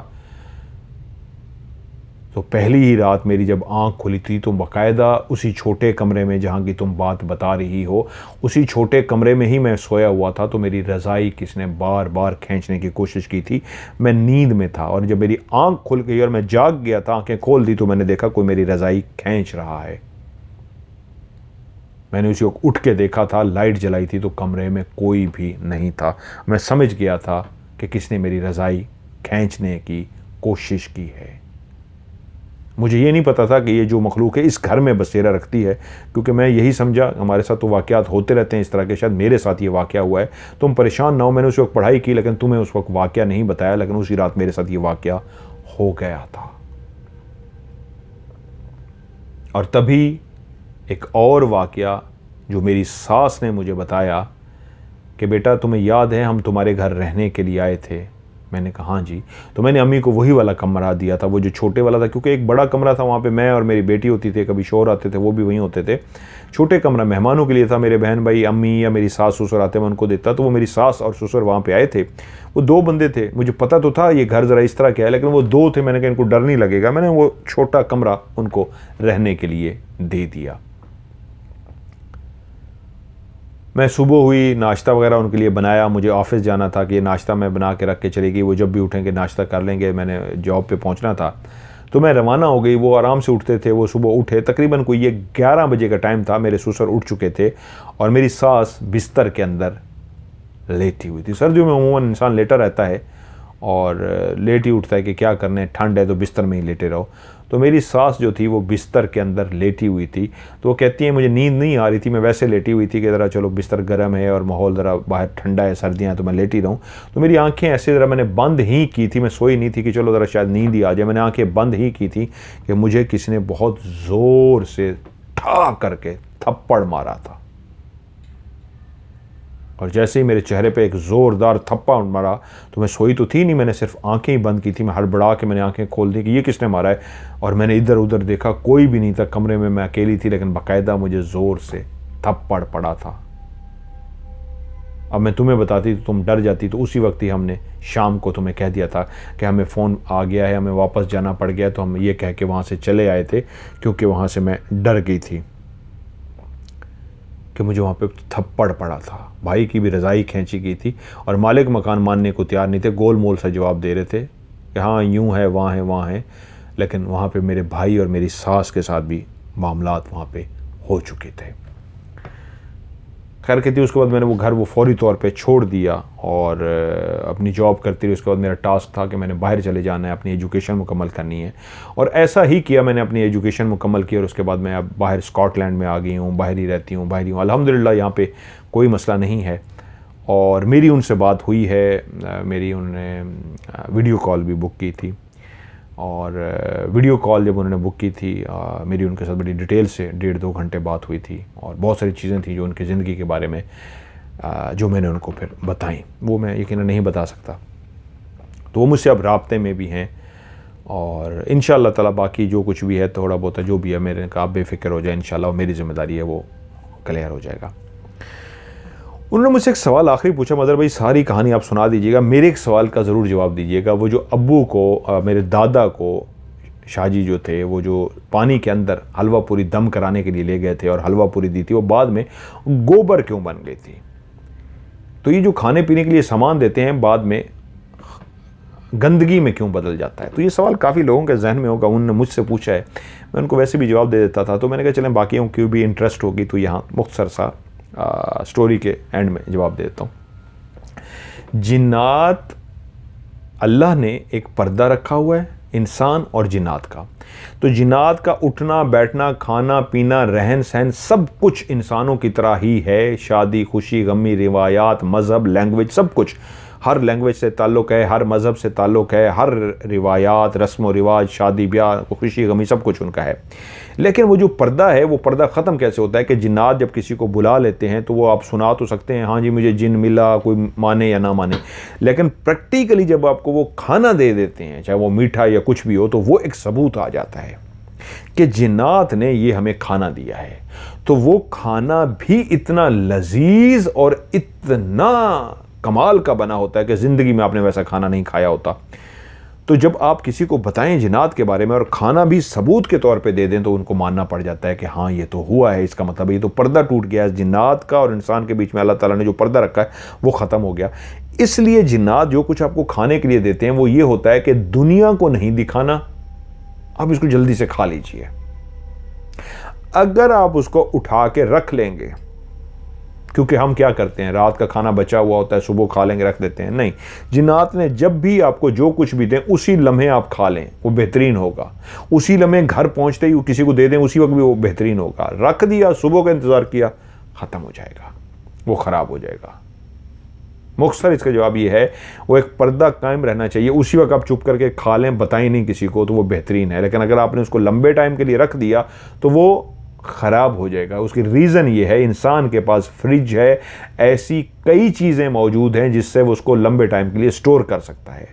तो पहली ही रात मेरी जब आंख खुली थी तो बाकायदा उसी छोटे कमरे में जहाँ की तुम बात बता रही हो, उसी छोटे कमरे में ही मैं सोया हुआ था। तो मेरी रज़ाई किसने बार बार खींचने की कोशिश की थी। मैं नींद में था और जब मेरी आंख खुल गई और मैं जाग गया था, आंखें खोल दी, तो मैंने देखा कोई मेरी रज़ाई खींच रहा है। मैंने उसी वक्त उठ के देखा था, लाइट जलाई थी तो कमरे में कोई भी नहीं था। मैं समझ गया था कि किसने मेरी रज़ाई खींचने की कोशिश की है। मुझे ये नहीं पता था कि ये जो मखलूक है इस घर में बसेरा रखती है, क्योंकि मैं यही समझा हमारे साथ तो वाक़यात होते रहते हैं इस तरह के, शायद मेरे साथ ये वाक़या हुआ है, तुम परेशान ना हो। मैंने उस वक्त पढ़ाई की लेकिन तुम्हें उस वक्त वाक़या नहीं बताया, लेकिन उसी रात मेरे साथ ये वाक़या हो गया था। और तभी एक और वाक़या जो मेरी सास ने मुझे बताया कि बेटा तुम्हें याद है हम तुम्हारे घर रहने के लिए आए थे। मैंने कहा हाँ जी। तो मैंने अम्मी को वही वाला कमरा दिया था, वो जो छोटे वाला था, क्योंकि एक बड़ा कमरा था वहाँ पे मैं और मेरी बेटी होती थी, कभी शोर आते थे वो भी वहीं होते थे। छोटे कमरा मेहमानों के लिए था, मेरे बहन भाई अम्मी या मेरी सास ससुर आते मैं उनको देता। तो वो मेरी सास और ससुर वहाँ पे आए थे, वो 2 बंदे थे। मुझे पता तो था ये घर ज़रा इस तरह क्या है, लेकिन वो 2 थे। मैंने कहा इनको डर नहीं लगेगा, मैंने वो छोटा कमरा उनको रहने के लिए दे दिया। मैं सुबह हुई, नाश्ता वगैरह उनके लिए बनाया, मुझे ऑफिस जाना था कि ये नाश्ता मैं बना के रख के चली गई, वो जब भी उठेंगे नाश्ता कर लेंगे। मैंने जॉब पे पहुंचना था तो मैं रवाना हो गई। वो आराम से उठते थे, वो सुबह उठे, तकरीबन कोई ये 11 बजे का टाइम था, मेरे ससुर उठ चुके थे और मेरी सास बिस्तर के अंदर लेटी हुई थी। सर्दियों में अमूमन इंसान लेटा रहता है और लेट ही उठता है कि क्या करने, ठंड है तो बिस्तर में ही लेटे रहो। तो मेरी सास जो थी वो बिस्तर के अंदर लेटी हुई थी। तो वो कहती है मुझे नींद नहीं आ रही थी, मैं वैसे लेटी हुई थी कि ज़रा चलो बिस्तर गर्म है और माहौल ज़रा बाहर ठंडा है, सर्दियाँ तो मैं लेटी रहूँ। तो मेरी आंखें ऐसे ज़रा मैंने बंद ही की थी, मैं सोई नहीं थी कि चलो ज़रा शायद नींद ही आ जाए। मैंने आंखें बंद ही की थी कि मुझे किसी ने बहुत ज़ोर से ठा करके थप्पड़ मारा था। और जैसे ही मेरे चेहरे पे एक ज़ोरदार थप्पड़ मारा तो मैं सोई तो थी नहीं, मैंने सिर्फ आंखें ही बंद की थी। मैं हड़बड़ा के मैंने आंखें खोल दी कि ये किसने मारा है, और मैंने इधर उधर देखा, कोई भी नहीं था कमरे में, मैं अकेली थी, लेकिन बाकायदा मुझे ज़ोर से थप्पड़ पड़ा था। अब मैं तुम्हें बताती तो तुम डर जाती, तो उसी वक्त ही हमने शाम को तुम्हें कह दिया था कि हमें फ़ोन आ गया है, हमें वापस जाना पड़ गया। तो हम ये कह के वहाँ से चले आए थे, क्योंकि वहाँ से मैं डर गई थी कि मुझे वहाँ पे थप्पड़ पड़ा था। भाई की भी रज़ाई खींची गई थी और मालिक मकान मानने को तैयार नहीं थे, गोल मोल सा जवाब दे रहे थे कि हाँ यूँ है वहाँ है वहाँ है। लेकिन वहाँ पे मेरे भाई और मेरी सास के साथ भी मामलात वहाँ पे हो चुके थे। खैर कहती उसके बाद मैंने वो घर वो फौरी तौर पे छोड़ दिया और अपनी जॉब करती रही। उसके बाद मेरा टास्क था कि मैंने बाहर चले जाना है, अपनी एजुकेशन मुकम्मल करनी है, और ऐसा ही किया। मैंने अपनी एजुकेशन मुकम्मल की और उसके बाद मैं अब बाहर स्कॉटलैंड में आ गई हूँ, बाहर ही रहती हूँ, बाहर ही हूँ अल्हम्दुलिल्लाह। यहाँ पे कोई मसला नहीं है। और मेरी उनसे बात हुई है, मेरी उन्होंने वीडियो कॉल भी बुक की थी, और वीडियो कॉल जब उन्होंने बुक की थी मेरी उनके साथ बड़ी डिटेल से 1.5-2 घंटे बात हुई थी, और बहुत सारी चीज़ें थी जो उनकी ज़िंदगी के बारे में जो मैंने उनको फिर बताई, वो मैं यकीनन नहीं बता सकता। तो वो मुझसे अब राब्ते में भी हैं, और इंशाअल्लाह ताला बाकी जो कुछ भी है, थोड़ा बहुत जो भी है, मेरे कहा आप बेफिक्र हो जाए, इंशाअल्लाह मेरी ज़िम्मेदारी है वो क्लियर हो जाएगा। उन्होंने मुझसे एक सवाल आखिरी पूछा, मदर भाई सारी कहानी आप सुना दीजिएगा, मेरे एक सवाल का ज़रूर जवाब दीजिएगा। वो जो अब्बू को, मेरे दादा को, शाहजी जो थे, वो जो पानी के अंदर हलवा पूरी दम कराने के लिए ले गए थे और हलवा पूरी दी थी, वो बाद में गोबर क्यों बन गई थी? तो ये जो खाने पीने के लिए सामान देते हैं बाद में गंदगी में क्यों बदल जाता है? तो ये सवाल काफ़ी लोगों के जहन में होगा, उन्होंने मुझसे पूछा है, मैं उनको वैसे भी जवाब दे देता था। तो मैंने कहा चलें बाकियों की भी इंटरेस्ट होगी तो यहाँ मुख्तसर सा स्टोरी के एंड में जवाब दे देता हूँ। जिन्नात अल्लाह ने एक पर्दा रखा हुआ है इंसान और जिन्नात का। तो जिन्नात का उठना बैठना, खाना पीना, रहन सहन सब कुछ इंसानों की तरह ही है। शादी, खुशी, गमी, रिवायात, मज़हब, लैंग्वेज, सब कुछ। हर लैंग्वेज से ताल्लुक़ है, हर मज़हब से ताल्लुक़ है, हर रिवायात, रस्म व रिवाज, शादी ब्याह, खुशी गमी सब कुछ उनका है। लेकिन वो जो पर्दा है, वो पर्दा ख़त्म कैसे होता है कि जिन्नात जब किसी को बुला लेते हैं तो वो आप सुना तो सकते हैं, हाँ जी मुझे जिन मिला, कोई माने या ना माने, लेकिन प्रैक्टिकली जब आपको वो खाना दे देते हैं, चाहे वो मीठा या कुछ भी हो, तो वो एक सबूत आ जाता है कि जिन्नात ने ये हमें खाना दिया है। तो वो खाना भी इतना लजीज और इतना कमाल का बना होता है कि ज़िंदगी में आपने वैसा खाना नहीं खाया होता। तो जब आप किसी को बताएं जिन्नात के बारे में और खाना भी सबूत के तौर पे दे दें तो उनको मानना पड़ जाता है कि हाँ ये तो हुआ है, इसका मतलब ये तो पर्दा टूट गया है। जिन्नात का और इंसान के बीच में अल्लाह ताला ने जो पर्दा रखा है वो ख़त्म हो गया। इसलिए जिन्नात जो कुछ आपको खाने के लिए देते हैं वो ये होता है कि दुनिया को नहीं दिखाना, आप इसको जल्दी से खा लीजिए। अगर आप उसको उठा के रख लेंगे, क्योंकि हम क्या करते हैं, रात का खाना बचा हुआ होता है, सुबह खा लेंगे, रख देते हैं, नहीं। जिन्नात ने जब भी आपको जो कुछ भी दें उसी लम्हे आप खा लें, वो बेहतरीन होगा। उसी लम्हे घर पहुंचते ही किसी को दे दें, उसी वक्त भी वो बेहतरीन होगा। रख दिया, सुबह का इंतज़ार किया, ख़त्म हो जाएगा, वो ख़राब हो जाएगा। मुख्तसर इसका जवाब ये है, वो एक पर्दा कायम रहना चाहिए। उसी वक्त आप चुप करके खा लें, बताएं नहीं किसी को, तो वो बेहतरीन है। लेकिन अगर आपने उसको लंबे टाइम के लिए रख दिया तो वो ख़राब हो जाएगा। उसकी रीज़न ये है, इंसान के पास फ्रिज है, ऐसी कई चीज़ें मौजूद हैं जिससे वो उसको लंबे टाइम के लिए स्टोर कर सकता है।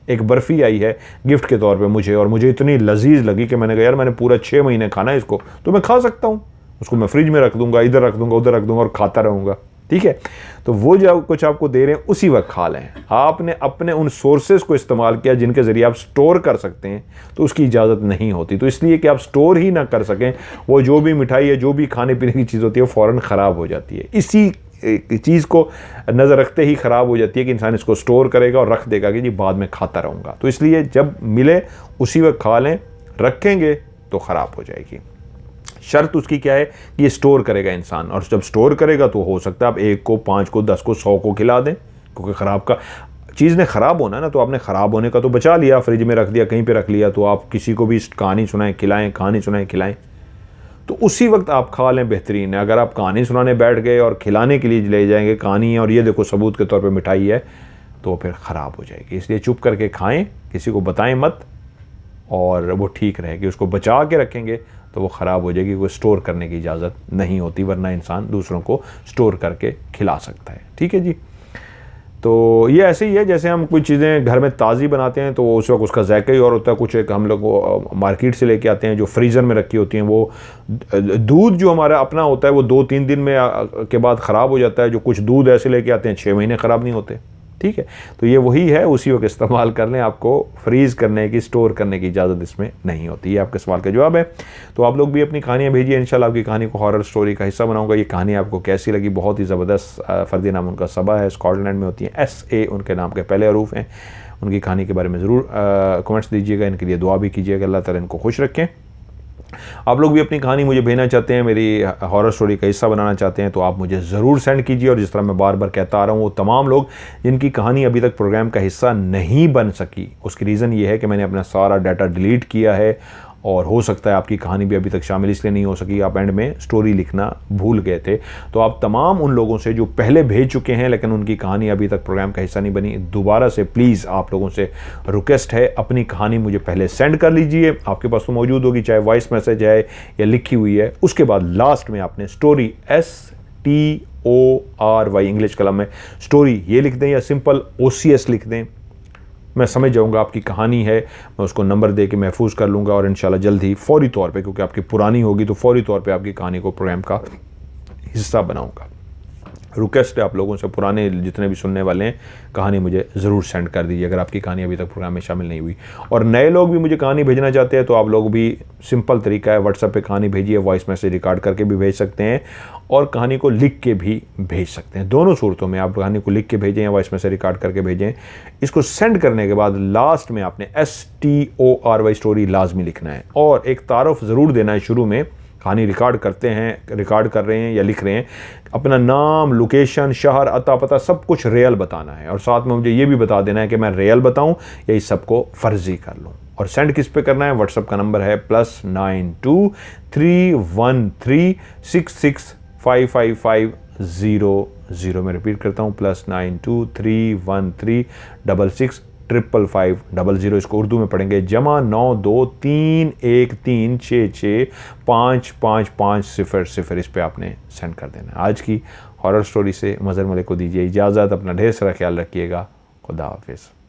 एक बर्फ़ी आई है गिफ्ट के तौर पे मुझे, और मुझे इतनी लजीज लगी कि मैंने कहा यार मैंने पूरा 6 महीने खाना है इसको, तो मैं खा सकता हूँ। उसको मैं फ्रिज में रख दूंगा, इधर रख दूंगा, उधर रख दूंगा और खाता रहूँगा, ठीक है। तो वो जो कुछ आपको दे रहे हैं उसी वक्त खा लें। आपने अपने उन सोर्सेज को इस्तेमाल किया जिनके ज़रिए आप स्टोर कर सकते हैं, तो उसकी इजाज़त नहीं होती। तो इसलिए कि आप स्टोर ही ना कर सकें, वो जो भी मिठाई है, जो भी खाने पीने की चीज़ होती है, वो फ़ौरन ख़राब हो जाती है। इसी चीज़ को नज़र रखते ही ख़राब हो जाती है कि इंसान इसको स्टोर करेगा और रख देगा कि जी बाद में खाता रहूँगा। तो इसलिए जब मिले उसी वक्त खा लें, रखेंगे तो ख़राब हो जाएगी। शर्त उसकी क्या है कि ये स्टोर करेगा इंसान, और जब स्टोर करेगा तो हो सकता है आप 1 को, 5 को, 10 को, 100 को खिला दें, क्योंकि ख़राब का चीज़ ने ख़राब होना है ना, तो आपने ख़राब होने का तो बचा लिया, फ्रिज में रख दिया, कहीं पे रख लिया। तो आप किसी को भी कहानी सुनाएं, खिलाएं, कहानी सुनाएं, खिलाएं, तो उसी वक्त आप खा लें, बेहतरीन है। अगर आप कहानी सुनाने बैठ गए और खिलाने के लिए ले जाएंगे कहानी है और ये देखो सबूत के तौर पर मिठाई है, तो फिर ख़राब हो जाएगी। इसलिए चुप करके खाएँ, किसी को बताएँ मत, और वो ठीक रहेगी। उसको बचा के रखेंगे तो वो ख़राब हो जाएगी। वो स्टोर करने की इजाज़त नहीं होती, वरना इंसान दूसरों को स्टोर करके खिला सकता है, ठीक है जी। तो ये ऐसे ही है जैसे हम कोई चीज़ें घर में ताज़ी बनाते हैं तो उस वक्त उसका जायका ही और होता है। कुछ एक हम लोग मार्केट से लेके आते हैं जो फ्रीज़र में रखी होती हैं, वो दूध जो हमारा अपना होता है वो 2-3 दिन में के बाद ख़राब हो जाता है। जो कुछ दूध ऐसे लेके आते हैं 6 महीने ख़राब नहीं होते, ठीक है। तो ये वही है, उसी वक्त इस्तेमाल कर लें, आपको फ्रीज़ करने की, स्टोर करने की इजाज़त इसमें नहीं होती। ये आपके सवाल का जवाब है। तो आप लोग भी अपनी कहानियाँ भेजिए, इंशाल्लाह आपकी कहानी को हॉरर स्टोरी का हिस्सा बनाऊंगा। ये कहानी आपको कैसी लगी? बहुत ही ज़बरदस्त। फ़र्दी नाम उनका सबा है, स्कॉटलैंड में होती है, SA उनके नाम के पहले हरूफ हैं। उनकी कहानी के बारे में ज़रूर कमेंट्स दीजिएगा, इनके लिए दुआ भी कीजिएगा, अल्लाह ताला इनको खुश रखें। आप लोग भी अपनी कहानी मुझे भेजना चाहते हैं, मेरी हॉरर स्टोरी का हिस्सा बनाना चाहते हैं, तो आप मुझे ज़रूर सेंड कीजिए। और जिस तरह मैं बार बार कहता आ रहा हूँ, वो तमाम लोग जिनकी कहानी अभी तक प्रोग्राम का हिस्सा नहीं बन सकी, उसकी रीज़न ये है कि मैंने अपना सारा डाटा डिलीट किया है, और हो सकता है आपकी कहानी भी अभी तक शामिल इसलिए नहीं हो सकी, आप एंड में स्टोरी लिखना भूल गए थे। तो आप तमाम उन लोगों से जो पहले भेज चुके हैं लेकिन उनकी कहानी अभी तक प्रोग्राम का हिस्सा नहीं बनी, दोबारा से प्लीज़ आप लोगों से रिक्वेस्ट है, अपनी कहानी मुझे पहले सेंड कर लीजिए। आपके पास तो मौजूद होगी, चाहे वॉइस मैसेज है या लिखी हुई है। उसके बाद लास्ट में आपने स्टोरी STORY इंग्लिश कलम में स्टोरी ये लिख दें, या सिंपल OCS लिख दें। मैं समझ जाऊंगा आपकी कहानी है, मैं उसको नंबर दे के महफूज कर लूँगा, और इंशाल्लाह जल्द ही फ़ौरी तौर पे, क्योंकि आपकी पुरानी होगी तो फ़ौरी तौर पे आपकी कहानी को प्रोग्राम का हिस्सा बनाऊंगा। रिक्वेस्ट है आप लोगों से, पुराने जितने भी सुनने वाले हैं, कहानी मुझे ज़रूर सेंड कर दीजिए अगर आपकी कहानी अभी तक प्रोग्राम में शामिल नहीं हुई। और नए लोग भी मुझे कहानी भेजना चाहते हैं तो आप लोग भी, सिंपल तरीका है, व्हाट्सएप पे कहानी भेजिए, वॉइस मैसेज रिकॉर्ड करके भी भेज सकते हैं, और कहानी को लिख के भी भेज सकते हैं। दोनों सूरतों में आप कहानी को लिख के भेजें या वॉइस मैसेज रिकॉर्ड करके भेजें। इसको सेंड करने के बाद लास्ट में आपने STORY स्टोरी लाजमी लिखना है, और एक तारुफ ज़रूर देना है शुरू में, कहानी रिकॉर्ड कर रहे हैं या लिख रहे हैं, अपना नाम, लोकेशन, शहर, अता पता सब कुछ रियल बताना है और साथ में मुझे ये भी बता देना है कि मैं रियल बताऊं या इस सबको फर्जी कर लूं। और सेंड किस पे करना है? व्हाट्सएप का नंबर है +9231655500। मैं रिपीट करता हूँ +923136655500। इसको उर्दू में पढ़ेंगे +923136655500। इस पे आपने सेंड कर देना। आज की हॉरर स्टोरी से मज़हर मलिक को दीजिए इजाज़त। अपना ढेर सारा ख्याल रखिएगा। खुदा हाफिज़।